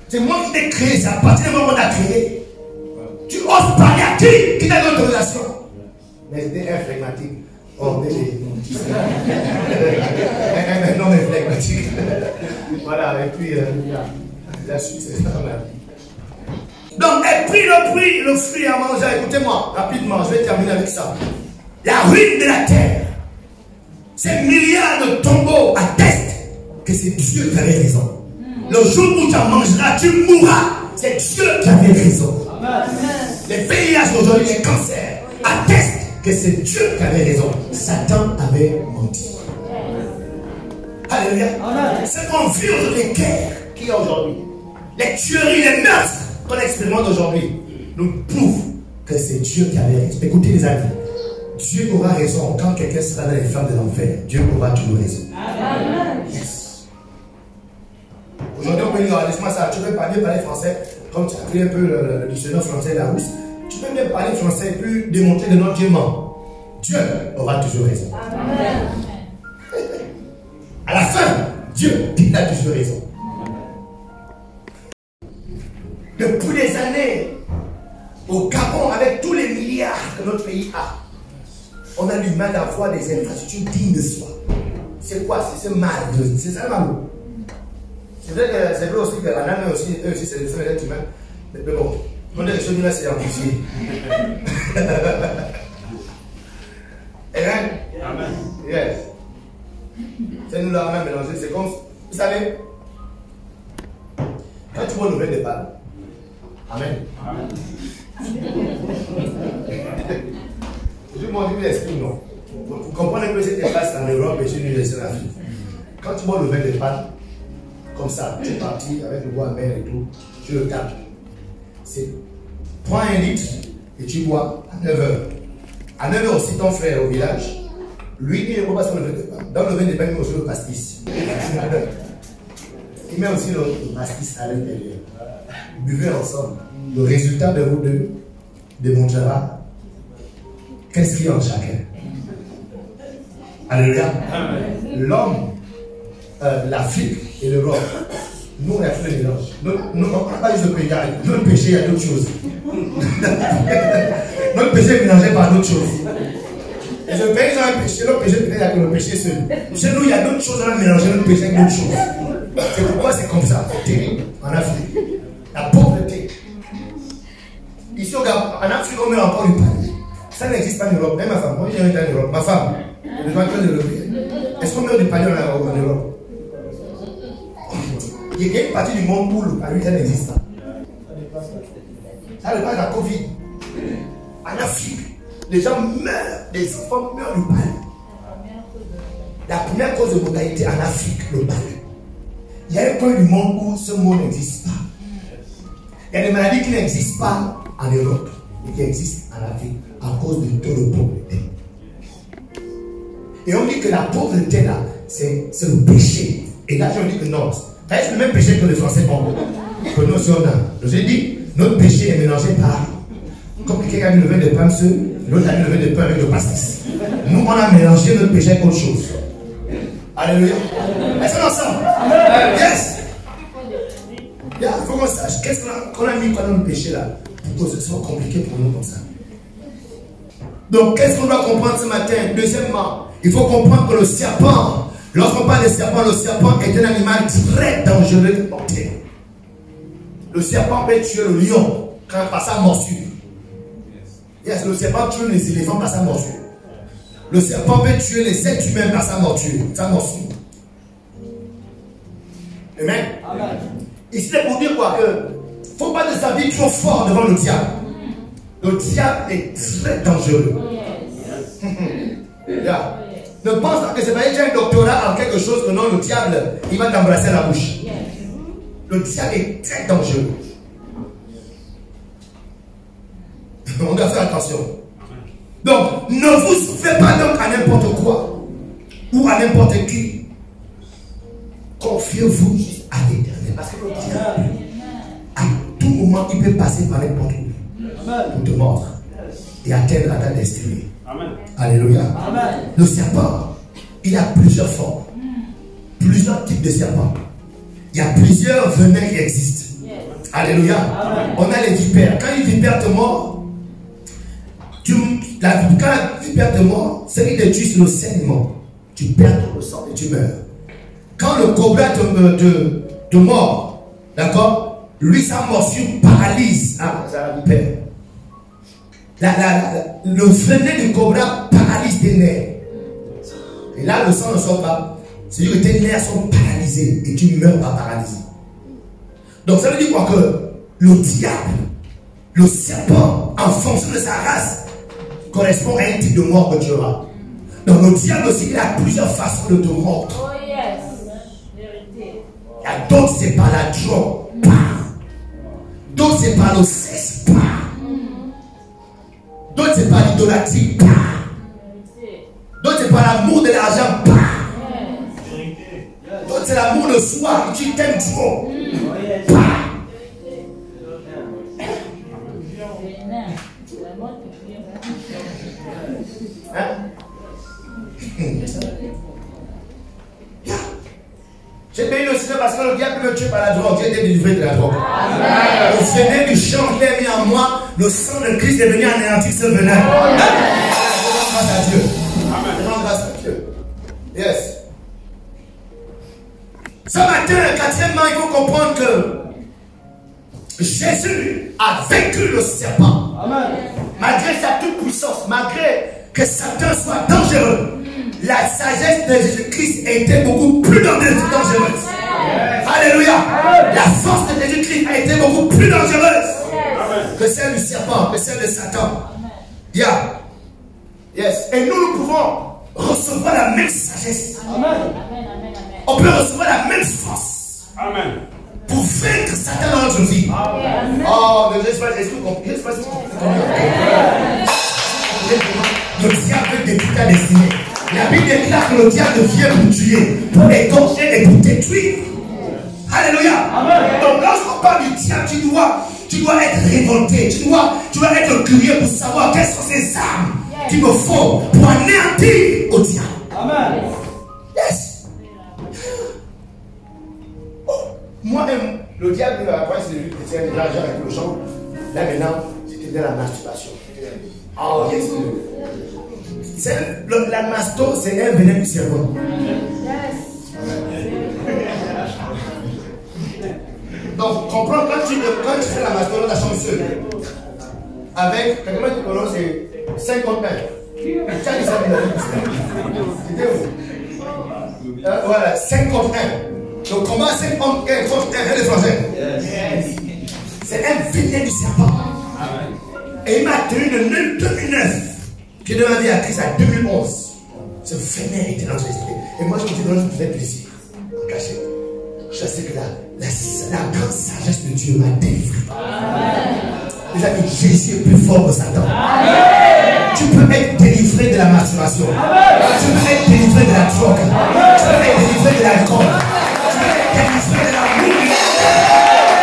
C'est moi qui t'ai créé, c'est à partir du moment où on t'a créé. Tu oses parler à qui t'a donné l'autorisation? Mais c'était un flegmatique. Oh, un homme flegmatique. Voilà, et puis la suite, c'est ça. Donc, elle prit le fruit à manger. Écoutez-moi, rapidement, je vais terminer avec ça. La ruine de la terre, ces milliards de tombeaux attestent que c'est Dieu qui avait raison. Le jour où tu en mangeras, tu mourras. C'est Dieu qui avait raison. Amen. Les VIH aujourd'hui, les cancers, attestent que c'est Dieu qui avait raison. Satan avait menti. Alléluia. C'est qu'on vit aujourd'hui, les guerres qu'il y a aujourd'hui, les tueries, les meurtres qu'on expérimente aujourd'hui, nous prouvent que c'est Dieu qui avait raison. Écoutez les amis, Dieu aura raison quand quelqu'un sera dans les flammes de l'enfer. Dieu aura toujours raison. Amen. Yes. Aujourd'hui, on peut dire, laisse-moi ça, tu peux parler français, comme tu as pris un peu le dictionnaire français Larousse, tu peux même parler français et puis démontrer de notre Dieu ment. Dieu aura toujours raison. Amen. À la fin, Dieu, il a toujours raison. Depuis des années, au Gabon, avec tous les milliards que notre pays a, on a du mal d'avoir des infrastructures dignes de soi. C'est quoi? C'est ce mal. C'est ça le mal. C'est vrai aussi que la nana aussi, eux aussi, c'est des êtres humains. Mais bon, on a des choses là, c'est amplifié. Amen. Amen. Yes. C'est nous là, même mélangé. C'est comme, vous savez, quand tu vois une nouvelle de Pâques, Amen. Amen. Je m'en dis l'esprit, non. Vous comprenez que cette espace en Europe et chez nous, c'est l'Afrique. Quand tu vois le vin de Pâques, comme ça, tu es parti avec le bois amer et tout, tu le tapes. C'est prends 1 litre et tu bois à 9 h. À 9 h aussi, ton frère au village, lui, il ne boit pas sur le vin de Pâques. Dans le vin de Pâques, il met aussi le pastis. Il met aussi le pastis à l'intérieur. Buvez ensemble. Le résultat de vous deux démontrera qu'est-ce qu'il y a en chacun. Alléluia. L'homme, l'Afrique et l'Europe, nous on a fait le mélange. Nous, on n'a pas juste le péché. Notre péché, il y a d'autres choses. Notre péché est mélangé par d'autres choses. Et le pays, ils ont un péché. Notre péché, peut-être, il n'y a que le péché seul. Chez nous, il y a d'autres choses. On a mélangé notre péché avec d'autres choses. C'est pourquoi c'est comme ça. C'est terrible en Afrique. La pauvreté. Ici, en Afrique, on met encore du pain. Ça n'existe pas en Europe. Même ma femme, moi j'ai été en Europe. Ma femme, je dois être développée. Est-ce qu'on met du panier en Europe? Il y a une partie du monde où le panier n'existe pas. Ça dépend de la Covid. En Afrique, les gens meurent, les enfants meurent du panier. La première cause de mortalité en Afrique, le panier. Il y a un point du monde où ce mot n'existe pas. Il y a des maladies qui n'existent pas en Europe, mais qui existent en Afrique à cause du taux de pauvreté. Et on dit que la pauvreté là, c'est le péché. Et là, je dis que non. C'est le même péché que les Français ont. Que nous sommes là. Je dis, notre péché est mélangé par. Comme quelqu'un a dit le vin de pain seul, l'autre a dit le vin de pain avec le pastis. Nous, on a mélangé notre péché avec autre chose. Alléluia. Est-ce qu'on est ensemble? Yes. Il faut qu'on sache qu'est-ce qu'on a mis dans le péché là pour que ce soit compliqué pour nous comme ça. Donc, qu'est-ce qu'on doit comprendre ce matin? Deuxièmement, il faut comprendre que le serpent, lorsqu'on parle de serpent, le serpent est un animal très dangereux de porter. Le serpent peut tuer le lion par sa morsure. Yes, le serpent tue les éléphants par sa morsure. Le serpent peut tuer les êtres humains par sa morsure. Amen. Amen. Ici, c'est pour dire quoi? Que il ne faut pas de s'habiller trop fort devant le diable. Le diable est très dangereux. Yeah. Ne pense pas que c'est pas que tu as un doctorat en quelque chose que non, le diable, il va t'embrasser la bouche. Le diable est très dangereux. On doit faire attention. Donc, ne vous souffrez pas donc à n'importe quoi ou à n'importe qui. Confiez-vous juste à l'Éternel. Parce que le diable, à tout moment, il peut passer par n'importe où pour te mordre et atteindre à ta destinée. Amen. Alléluia. Amen. Le serpent, il a plusieurs formes, plusieurs types de serpents. Il y a plusieurs venins qui existent. Yes. Alléluia. Amen. On a les vipères. Quand une vipère te mord, quand la vipère te mord, c'est qu'il te tue sur le saignement. Tu perds le sang et tu meurs. Quand le cobra te mord, d'accord, Lui, sa morsure paralyse. Ah, ça va perdre. Le venin du cobra paralyse tes nerfs. Et là, le sang ne sort pas. C'est-à-dire que tes nerfs sont paralysés et tu meurs par paralysie. Donc ça veut dire quoi? Que le diable, le serpent, en fonction de sa race, correspond à un type de mort que tu auras. Donc le diable aussi, il a plusieurs façons de te mordre. Oh yes. Vérité. Il y a d'autres, c'est par la drogue. D'autres, c'est par le sexe. D'autres, c'est par l'idolâtrie. D'autres, c'est par l'amour de l'argent. D'autres, c'est l'amour de soi. Tu t'aimes trop. Hein? J'ai payé le Seigneur parce que le diable me tue par la drogue. J'ai été délivré de la drogue. Le venin du champ qu'il a mis en moi, le sang de Christ est venu anéantir ce venin. Grâce à Dieu. Grâce à Dieu. Yes. Ce matin, quatrièmement, il faut comprendre que Jésus a vaincu le serpent. Amen. Malgré sa toute puissance, malgré que Satan soit dangereux, la sagesse de Jésus-Christ était beaucoup plus dangereuse. Alléluia. La force de Jésus-Christ a été beaucoup plus dangereuse que celle du serpent, que celle de Satan. Yeah. Yes. Et nous pouvons recevoir la même sagesse. Amen. On peut recevoir la même force. Amen. Pour vaincre Satan dans notre vie. Amen. Oh, mais je ne sais pas si vous comprenez. Le diable veut détruire ta destinée. La Bible déclare que le diable vient pour tuer, pour égorger et pour détruire. Alléluia. Amen. Donc lorsqu'on parle du diable, tu dois être révolté. Tu dois être curieux pour savoir quelles sont ces armes qu'il me faut pour anéantir au diable. Amen. Yes. Moi-même, le diable, après, c'est lui qui tient l'argent avec le champ. Là, maintenant, c'était de la masturbation. Oh, yes. La masto, c'est un venin du cerveau. Donc, comprends, quand tu fais la masto dans la chambre seule, avec, comment tu prononces, c'est 50 mètres. C'était où? Voilà, 51. Donc, comment 51 contre 1 les Français? C'est un venin du serpent. Et il m'a tenu de 2009. J'ai demandé à Christ à 2011. Ce venin était dans son esprit. Et moi, je me dis, non, je me faisais plaisir. En cachette. Je sais que la grande sagesse de Dieu m'a délivré. Les amis, Jésus est plus fort que Satan. Amen. Tu peux être délivré de la masturbation. Amen. Tu peux être délivré de la drogue. Amen. Tu peux être délivré de l'alcool. Tu peux être délivré de l'amour.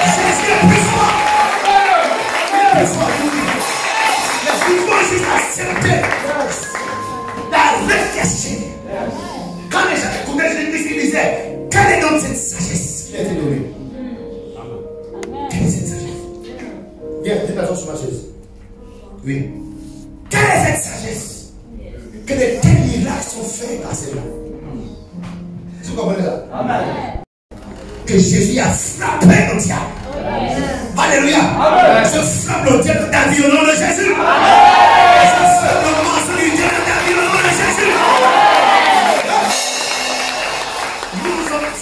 Jésus est plus fort. Il est plus fort. Mais il faut juste accepter la réflexion. Quand les gens écoutaient Jésus, ils disaient, quelle est donc cette sagesse qui a été donnée? Quelle est cette sagesse? Viens, dis ta sur ma chaise. Oui. Quelle est cette sagesse? Que de tels miracles sont faits par ces gens. Vous comprenez ça? Amen. Que Jésus a frappé le diable. Alléluia. Amen. Je frappe le diable de ta vie au nom de Jésus. Amen. Je frappe le mensonge du diable de ta vie au nom de Jésus.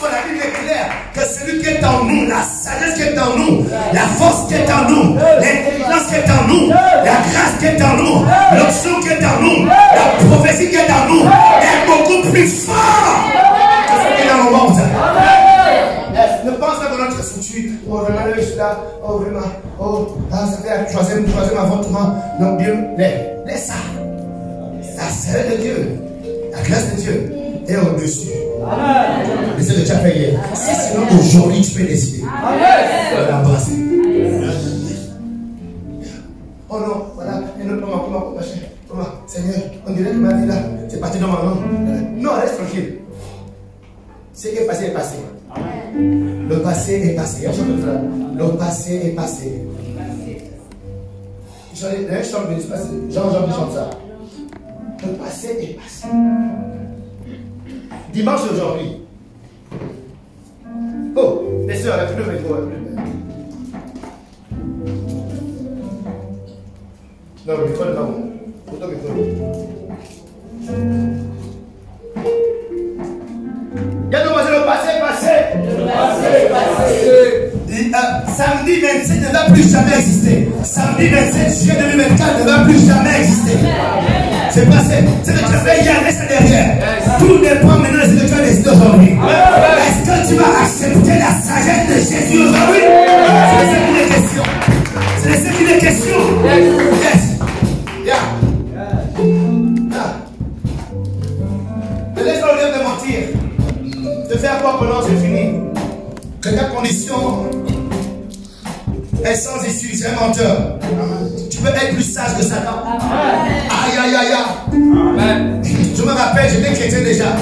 La Bible est claire que celui qui est en nous, la sagesse qui est en nous, la force qui est en nous, l'intelligence qui est en nous, la grâce qui est en nous, l'option qui est en nous, la prophétie qui est en nous est beaucoup plus fort que ce qui est dans le monde. Ne pense pas que notre est foutu. Oh, regardez, je suis là. Oh, vraiment. Oh, ça fait la troisième avortement. Donc, Dieu, laisse ça. La sagesse de Dieu, la grâce de Dieu est au-dessus. Amen. C'est ce que tu as fait hier. Si sinon aujourd'hui tu peux décider. Amen. L'embrasser. Oh non, voilà. Et notre maman, Seigneur, on dirait que ma vie là, c'est parti dans ma main. Non, reste tranquille. Ce qui est passé est passé. Amen. Le passé est passé. Le passé est passé. Jean chante ça. Le passé est passé. Dimanche aujourd'hui. Oh, les soeurs, la plus Non, le micro, non. Autant micro. Regarde, on va le passé. Samedi 27 ne va plus jamais exister. Samedi 27 juillet 2024 ne va plus jamais exister. C'est passé. Ce que tu as fait hier, reste derrière. Tout dépend maintenant de ce que tu as décidé aujourd'hui. Est-ce que tu vas accepter la sagesse de Jésus aujourd'hui? C'est les séries de questions. Yes. Yeah. Ne laisse pas le diable te mentir. Te faire quoi pendant c'est fini. Que ta condition est sans issue, c'est un menteur. Tu peux être plus sage que Satan. Aïe, aïe, aïe, aïe. Je me rappelle, j'étais chrétien déjà.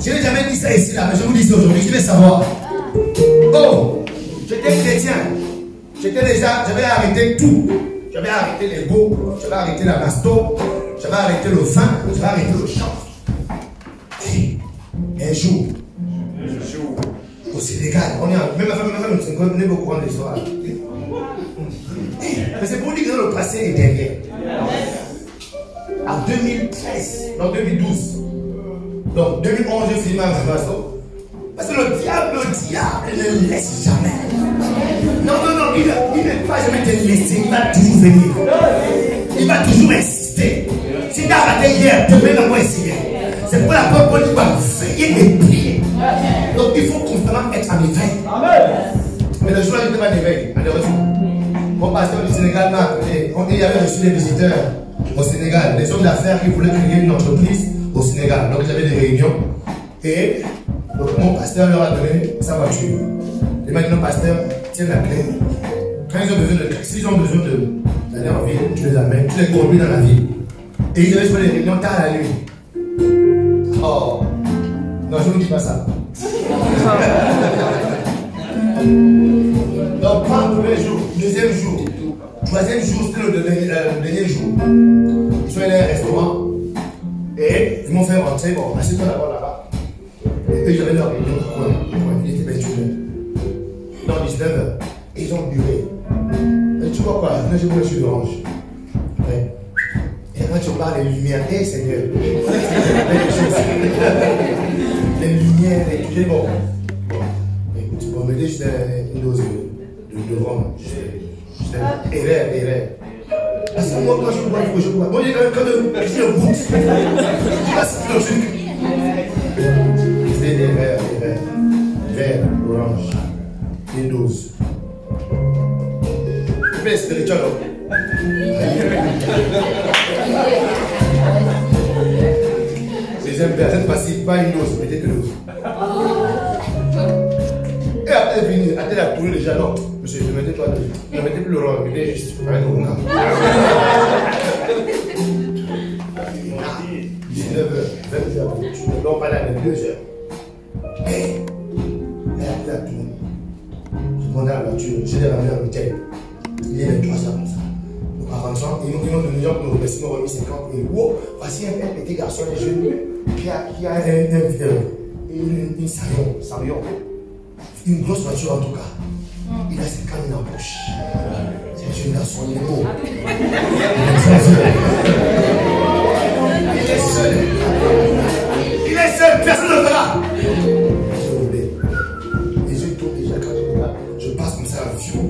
Je n'ai jamais dit ça ici, là, mais je vous dis ça aujourd'hui. Je vais savoir. Oh, j'étais chrétien. J'avais arrêté tout. J'avais arrêté l'ego, j'avais arrêté la basto, j'avais arrêté le vin, j'avais arrêté le chant. Et un jour, au Sénégal, même ma femme ne connaît pas au courant de l'histoire. Mais c'est pour dire que le passé est derrière. En 2013, non 2012, donc 2011, j'ai fini ma basto. Parce que le diable ne laisse jamais. Non, il ne va jamais te laisser, il va toujours venir. Il va toujours insister. Si tu as raté hier, demain, on va essayer. C'est pour la peur qu'on doit veiller et prier. Donc il faut constamment être en éveil. Mais le jour-là, je n'étais pas en éveil. Mon pasteur du Sénégal m'a appelé. Il y avait reçu des visiteurs au Sénégal, des hommes d'affaires qui voulaient créer une entreprise au Sénégal. Donc j'avais des réunions. Et donc, mon pasteur leur a donné sa voiture. Il m'a dit, non, pasteur, tiens la clé. Quand ils ont besoin s'ils ont besoin d'aller en ville, tu les amènes, tu les conduis dans la ville. Et ils avaient fait des réunions tard la nuit. Oh, non, je ne vous dis pas ça. Donc, pas le premier jour, deuxième jour, troisième jour, c'était le dernier jour. Ils sont allés à un restaurant et ils m'ont fait rentrer. Bon, assieds-toi d'abord là-bas. Et j'avais leur réunion, il était 28 heures. Dans 19 heures. Et ils ont duré. Et tu vois quoi? Là, j'ai pris le jus d'orange. Ouais. Et quand tu parles des lumières, hé Seigneur. Les lumières, les trucs. Bon. Écoute, tu peux me dire juste une dose de rhum. Erreur. Parce que moi, quand je bois, il faut que je bois. Moi, j'ai quand même je goûte. Je passe le truc. Des verres, vert, orange, une dose. Tu fais spirituel, non? Deuxième personne passive, pas une dose, mettez deux doses. Et après, elle a tourné déjà, non, monsieur, je mettais toi deux. Ne mettez plus le rhum, mettez juste un gros cas. 19h, 20h, donc pas là, 2h. Et elle a tourné. Je demandais à la voiture, j'ai ramené un hôtel. Il y avait 300 comme ça. Donc en rentrant, ils nous donnent nous remercie, nous remis 50 et wow, voici un petit garçon, un jeune qui a une sarion. Une grosse voiture en tout cas. Il a 50 000 en poche. C'est un jeune garçon, il est beau. Il est seul, personne ne le fera. Les yeux tournent déjà quand je passe comme ça à vieux.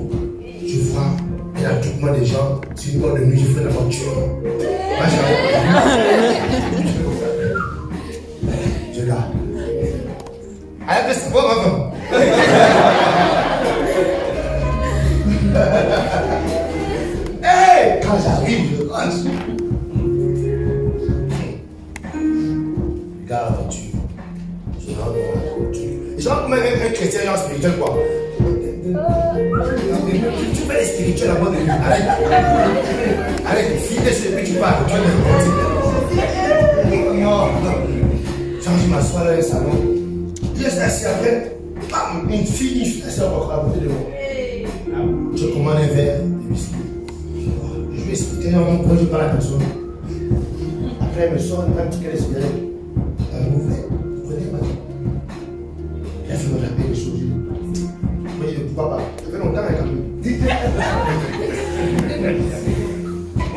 Je vois, il y a tout le monde des gens. C'est une heure de nuit, je fais la voiture. Je garde. Allez, c'est pas maman. Hey, quand j'arrive, je rentre. Regarde la voiture. Je rentre dans la voiture. Je rentre comme un chrétien genre spirituel quoi. Tu fais les spirituels à bord de lui. Arrête, fille sur lui, tu parles. Tu vas me non. Change m'assois dans le salon. Je suis assis après. Bam, une fille assise encore à côté de moi. Je commande un verre de whisky. Je vais expliquer mon projet par la personne. Après, elle me sort une petite qu'elle est cigarette. Elle m'ouvre. Vous prenez pas. Elle fait me rappeler les choses. Moi, je dis, papa, ça fait longtemps qu'elle a mis.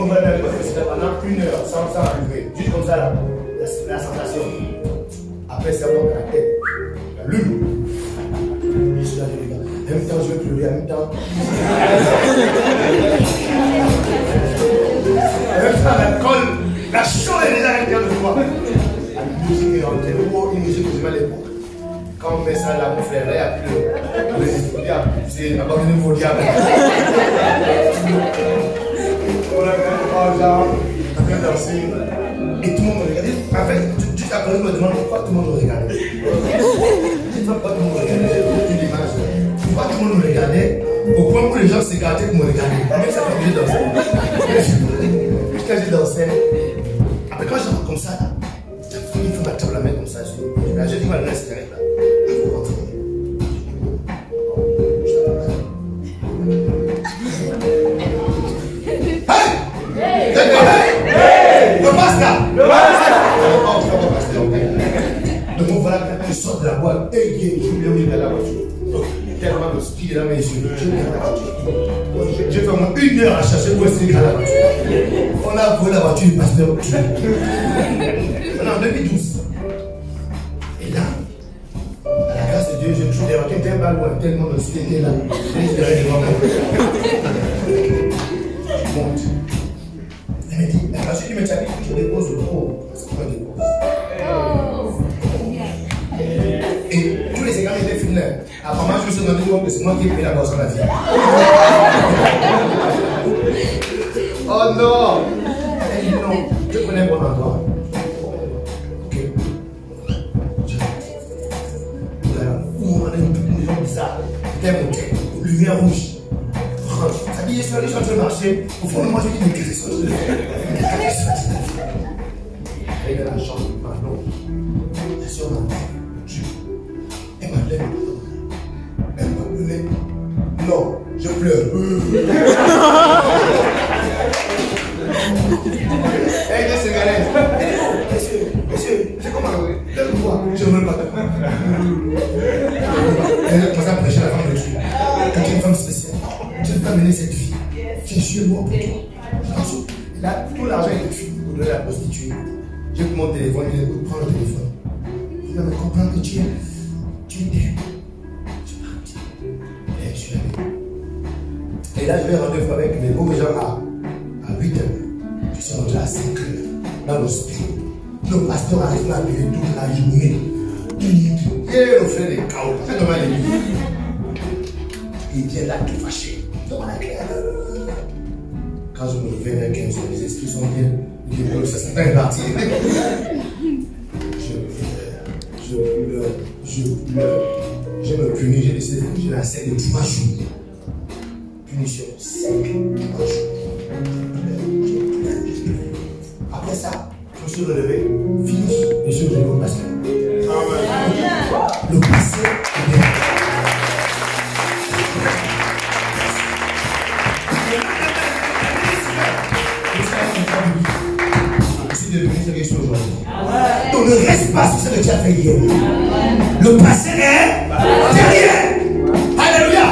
On va aller à la 1 heure sans arriver. Juste comme ça, là, la sensation. Après, ça monte à la tête. La lune. Je suis là, je regarde. En même temps, je vais pleurer. En même temps, l'alcool, la chose est déjà à l'intérieur de moi. La musique est rentrée. Une musique que je mets à l'époque. Quand on met ça là, mon frère, là, il n'y a plus le diable. C'est abandonné pour le diable. On a fait genre, on a fait danser. Et tout le monde me regardait. En fait, juste après, je me demande pourquoi tout le monde me regardait. Je ne sais pas pourquoi tout le monde me regardait. J'ai une image. Pourquoi tout le monde me regardait au point où les gens s'écartaient pour me regarder. Même ça fait que j'ai dansé. Quand j'ai dansé, après quand j'entends comme ça, là, il faut m'attraper la main comme ça. J'ai dit, voilà, c'est carré là. Il faut rentrer. Hey! Le pasteur! Donc voilà, quand je sors de la boîte, je voulais ouvrir la voiture. Tellement de speed dans mes yeux. J'ai fait moins 1 heure à chercher où est-ce qu'il y a la voiture. On a volé la voiture du pasteur. On est en 2012. Et là, à la grâce de Dieu, je suis déroqué tellement loin, tellement de speed était là. Je monte. Elle me dit, la voiture du métier, je dépose le gros. C'est quoi je dépose? Et tous les égards étaient finis. Apparemment, je me suis rendu compte que c'est moi qui ai pris la voiture à la vie. Oh non! Elle dit non, je connais un bon endroit. Ok. On a une maison bizarre. C'était monté. Lumière rouge. Ça dit, je suis allé sur le marché. Au fond de moi, je dis, mais qu'est-ce que c'est ça? Elle est dans la chambre. Non. Elle est sur ma tête. Elle m'a levé. Elle m'a levé. Non, je pleure. Elle est sénégalaise. Monsieur, c'est comment? Lève-toi. Je ne veux pas. Elle a commencé à prêcher la femme de Dieu. Quand tu es une femme spéciale, tu ne peux pas mener cette vie. Jésus est mort pour toi. Là, tout l'argent est fini pour donner à la prostituée. J'ai pris mon téléphone, il écoute, prends le téléphone. Il va me comprendre que tu es né. Tu es parti. Et je suis allé. Et là, je vais rendez-vous avec mes beaux gens à 8 heures. Je suis rentré à 5 heures dans l'hospital. Le pasteur arrive à appeler toute la journée. Et on fait des chaos. C'est normal. Il vient là tout fâché. Devant la claire. Quand je me réveille à 15 heures, les esprits sont bien. Les démons, ça s'est pas parti. Je pleure. Je me punis. J'ai décidé que j'ai la scène de 3 jours. Punition 5 3 jours. Après ça, je me suis relevé. Fini. Et je suis revenu au pasteur. Le passé est bien. Je suis devenu ce que je suis aujourd'hui. Donc ne reste pas sur ce que tu as fait hier. Le passé est derrière. Alléluia.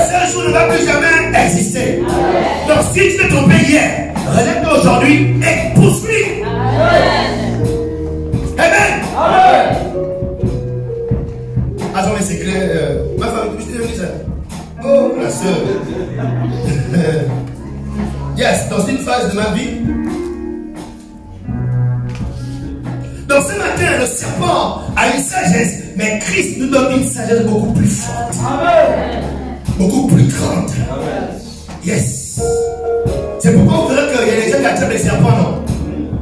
Ce jour ne va plus jamais exister. Donc si tu t'es trompé hier, relève-toi aujourd'hui et poursuis. Amen. Attends, mais c'est clair. Ma femme, je t'ai devenu ça. Oh, la soeur. Yes, dans une phase de ma vie. Donc ce matin, le serpent a une sagesse, mais Christ nous donne une sagesse beaucoup plus forte. Amen. Beaucoup plus grande. Amen. Yes. C'est pourquoi vous verrez qu'il y a des gens qui attrapent les serpents, non?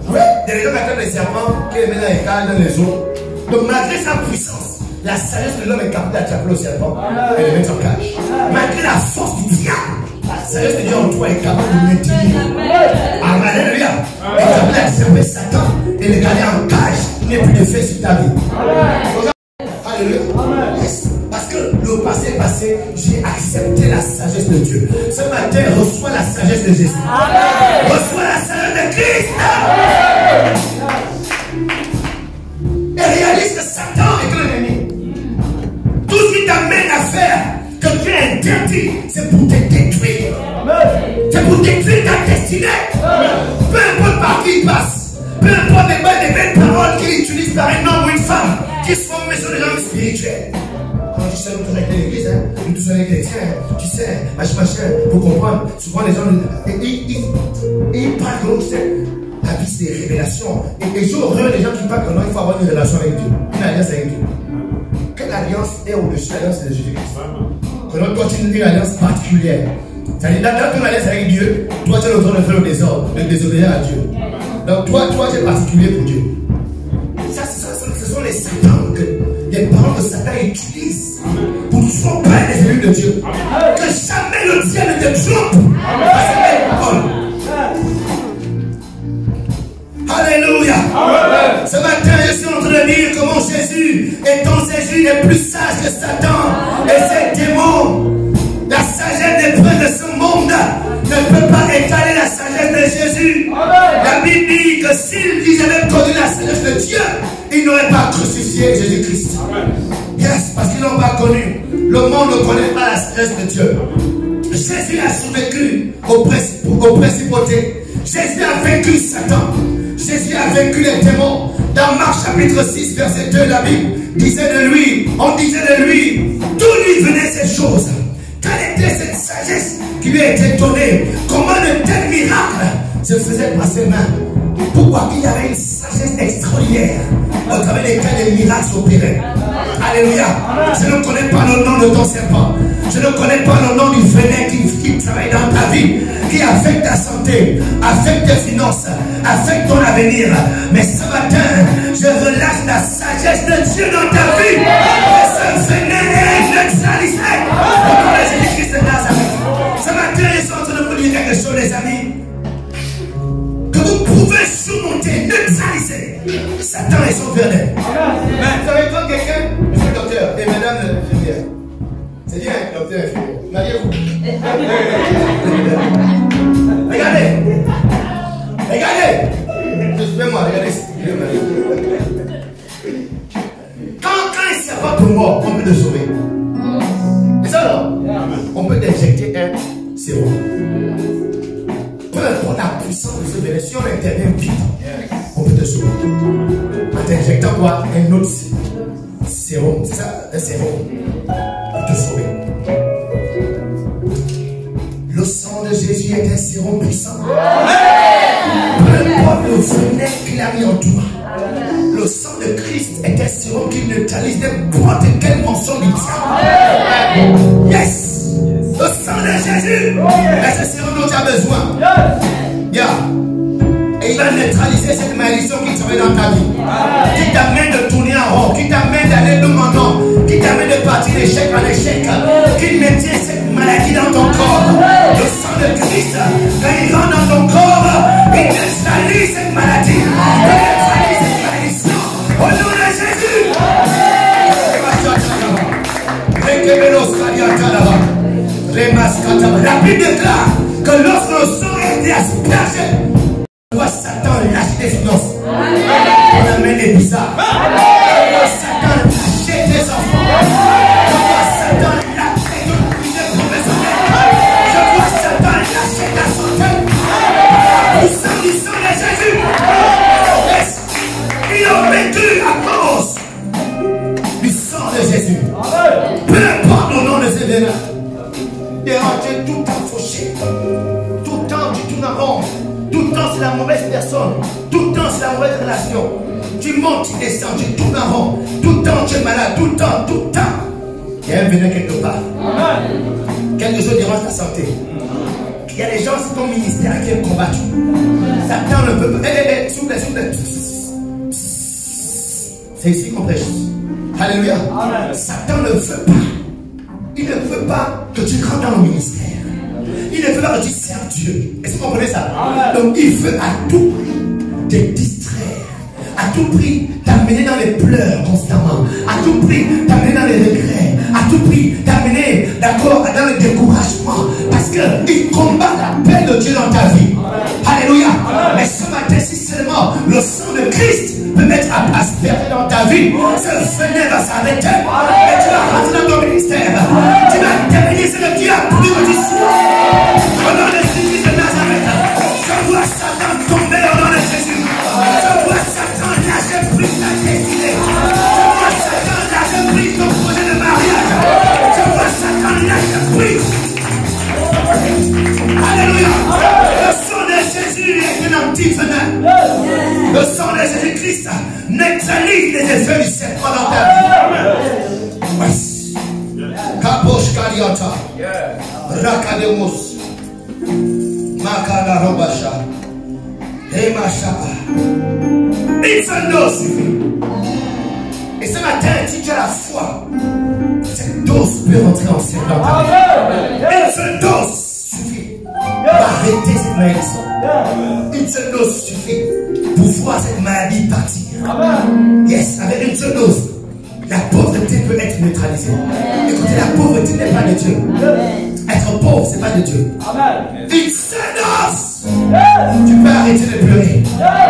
Oui. Il y a des gens qui attrapent les serpents, qui les mettent dans les cages, dans les eaux. Donc malgré sa puissance, la sagesse de l'homme est capable d'attraper le serpent et le mettre en cage. Malgré la force du diable, la sagesse de Dieu en toi est capable de maintenir. Alléluia. Elle est capable d'attraper Satan et le garder en cage. Il n'y a plus de fait sur ta vie. Alléluia. Yes. Parce que le passé, j'ai accepté la sagesse de Dieu. Ce matin, reçois la sagesse de Jésus. Reçois la sagesse de Christ. Et réalise que Satan est ton ennemi. Tout ce qui t'amène à faire que Dieu est interdit, c'est pour te détruire. C'est pour détruire ta destinée. Peu importe par qui qui sont sur les langues spirituelles. Quand tu sais, nous tous avec l'église, hein, nous tous avec les chrétiens, tu sais, machin, pour comprendre. Souvent les gens, ils parlent comme tu sais. La vie, c'est des révélations. Et j'ai horreur des gens qui parlent que non, il faut avoir une relation avec Dieu. Une alliance avec Dieu. Quelle alliance est au-dessus de l'alliance de Jésus-Christ? Que l'on continue une alliance particulière. C'est-à-dire, dans ton alliance avec Dieu, toi, tu as le droit de faire le désordre, de désobéir à Dieu. Donc, toi, tu es particulier pour Dieu. Ça, ce sont les satans, les paroles que Satan utilise pour tromper les élus de Dieu. Que jamais le diable ne te trompe. Alléluia. Ce matin, je suis en train de dire comment Jésus, étant Jésus, est plus sage que Satan et ses démons. La sagesse des princes de ce monde ne peut pas étaler la sagesse de Jésus. La Bible dit que s'ils avaient connu la sagesse de Dieu, ils n'auraient pas crucifié Jésus-Christ. Yes, parce qu'ils n'ont pas connu. Le monde ne connaît pas la sagesse de Dieu. Jésus a survécu aux principautés. Jésus a vaincu Satan. Jésus a vaincu les démons. Dans Marc chapitre 6, verset 2, la Bible disait de lui, on disait de lui, d'où lui venaient ces choses? Quelle était cette sagesse qui lui a été donnée? Comment de tels miracles se faisaient par ses mains? Pourquoi il y avait une sagesse extraordinaire au travers desquels les miracles s'opéraient? Alléluia. Je ne connais pas le nom de ton serpent. Je ne connais pas le nom du venin qui travaille dans ta vie, qui affecte ta santé, affecte tes finances, affecte ton avenir. Mais ce matin, je relâche la sagesse de Dieu dans ta vie. Et ce venin est neutralisé. Au nom de Jésus-Christ de Nazareth. Ce matin, je suis en train de vous dire quelque chose, les amis. Que vous pouvez surmonter, neutraliser Satan et son venin. Vous savez, quand quelqu'un, monsieur le docteur et madame l'infirmière, c'est bien, docteur infirmière, mariez-vous. Regardez, moi, regardez. Quand un serpent te mord, on peut te sauver. C'est ça, non? On peut t'injecter un sérum. Peu importe la puissance de ce venin, si on intervient vite, on peut te sauver. En t'injectant quoi? Un autre sérum, c'est ça? Un sérum pour te sauver. Le sang de Jésus est un sérum puissant. Peu importe le venin qu'il a mis en toi. Le sang de Christ est un sérum qui neutralise n'importe quel mensonge du diable. Yes! Le sang de Jésus est ce sérum dont tu as besoin. Yeah. Et il va neutraliser cette malédiction qui travaille dans ta vie. Qui t'amène de tourner en rond, qui t'amène d'aller de maintenant, qui t'amène de partir d'échec en échec, qui maintient cette maladie dans ton corps. Le sang de Christ, quand il rentre dans ton corps, il neutralise cette maladie. Il neutralise cette malédiction. Au nom de Jésus. La Bible déclare que lorsque le sang a été aspergé, on voit Satan lâcher des finances. On amène des bizarres. On voit Satan lâcher des enfants. On voit Satan lâcher une professionnelle. Je vois Satan lâcher ta santé. Puissant du sang de Jésus. Ils ont vécu à cause du sang de Jésus. Peu importe le nom de ces vénins. Déranger tout le temps fauché. Tout le temps tu tournes en rond. Tout le temps c'est la mauvaise personne. Tout le temps c'est la mauvaise relation. Tu montes, tu descends, tu tournes en rond. Tout le temps tu es malade. Tout le temps, tout le temps. Il y a un venin quelque part. Quelque chose dérange ta santé. Il y a des gens, c'est ton ministère qui est combattu. Satan ne peut pas. S'il vous plaît, s'il vous plaît. C'est ici qu'on prêche. Alléluia. Satan ne veut pas. Il ne veut pas que tu rentres dans le ministère. Il ne veut pas que tu serves Dieu. Est-ce que vous comprenez ça? Donc il veut à tout prix te distraire. À tout prix t'amener dans les pleurs constamment. À tout prix t'amener dans les regrets. À tout prix t'amener, d'accord, dans le découragement. Parce qu'il combat la paix de Dieu dans ta vie. Alléluia. Mais ce matin, si seulement le sang de Christ peut mettre asperger dans ta vie, ce venin va s'arrêter. Et tu vas rentrer dans ton ministère. Tu vas terminer ce que Dieu a promis que tu sois. Au nom de Jésus de Nazareth, je vois Satan tomber au nom de Jésus. Je vois Satan lâcher prise la destinée. Je vois neutralise les effets du serpent dans ta vie. Oui. Kaposh Kaliata. Rakademus. Makala Robasha. Emasha. It's a dose suffit. Et ce matin, si tu as la foi, cette dose peut rentrer en scène dans ta vie. Une seule dose suffit pour arrêter cette malédiction. Une seule dose suffit pour voir cette maladie partir. Yes, avec une seule dose, la pauvreté peut être neutralisée. Écoutez, la pauvreté n'est pas de Dieu. Être pauvre, c'est pas de Dieu. Une seule dose, tu peux arrêter de pleurer.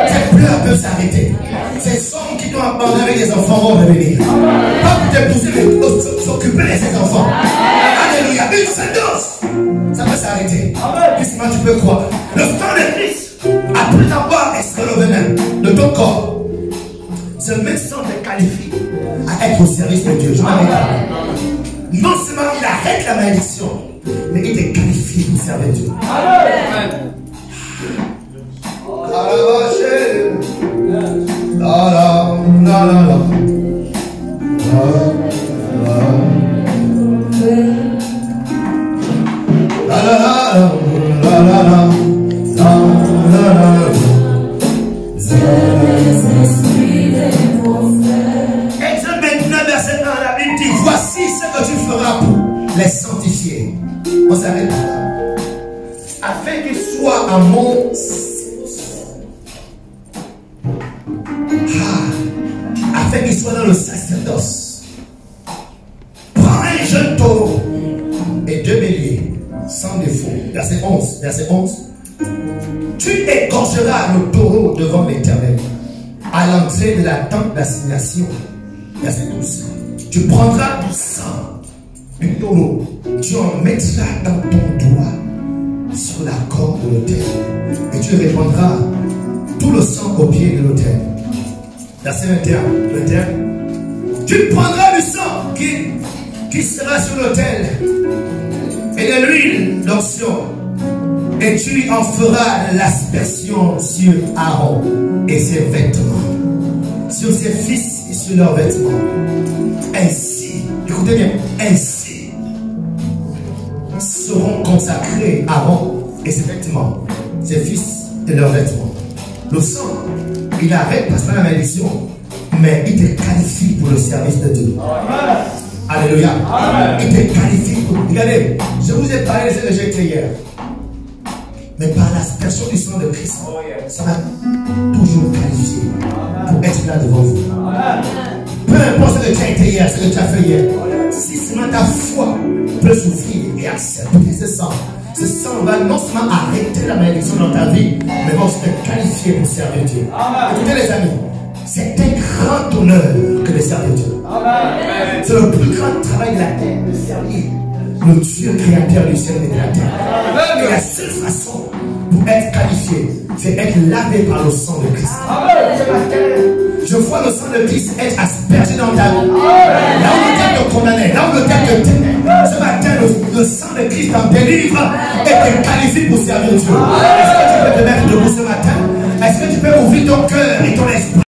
Tes pleurs peuvent s'arrêter. Ces hommes qui t'ont abandonné les enfants vont revenir. Pas pour t'épouser, mais s'occuper de ces enfants. Alléluia. Une seule dose, ça peut s'arrêter. Justement, tu peux croire. Le sang de Christ, après avoir extrait le venin de ton corps, ce médecin te qualifie à être au service de Dieu. Je m'arrête là. Non seulement il arrête la malédiction, mais il te qualifie pour servir Dieu. Amen. Exode 29, verset 1, la Bible dit: voici ce que tu feras pour les sanctifier. On s'arrête là. Afin qu'ils soient à mon afin qu'ils soient dans le sacerdoce. Prends un jeune taureau et 2 béliers sans défaut. Verset 11. Verset 11. Tu égorgeras le taureau devant l'Éternel à l'entrée de la tente d'assignation. Verset 12. Tu prendras du sang du taureau, tu en mettras dans ton doigt sur la corde de l'autel et tu répandras tout le sang au pied de l'autel. Verset 21. Tu prendras du sang qui sera sur l'autel et de l'huile d'onction et tu en feras l'aspersion sur Aaron et ses vêtements, sur ses fils et sur leurs vêtements. Ainsi, écoutez bien, ainsi seront consacrés Aaron et ses vêtements, ses fils et leurs vêtements. Le sang, il arrête parce que la malédiction, mais il te qualifie pour le service de Dieu. Amen. Alléluia. Amen. Il te qualifie pour... Regardez, je vous ai parlé de ce que j'ai écrit hier. Mais par l'aspersion du sang de Christ, ça va toujours qualifier pour être là devant vous. Amen. Peu importe ce que tu as été hier, ce que tu as fait hier. Si seulement ta foi peut souffrir et accepter ce sang va non seulement arrêter la malédiction dans ta vie, mais va aussi te qualifier pour servir Dieu. Écoutez les amis, c'est un grand honneur que de servir Dieu. C'est le plus grand travail de la terre, de servir le Dieu créateur du ciel et de la terre. Et la seule façon pour être qualifié, c'est être lavé par le sang de Christ. Ce matin, je vois le sang de Christ être aspergé dans ta vie. Là où le diable te condamnait, là où le diable te tenait, ce matin, le sang de Christ t'en délivre et te qualifie pour servir Dieu. Est-ce que tu peux te mettre debout ce matin? Est-ce que tu peux ouvrir ton cœur et ton esprit?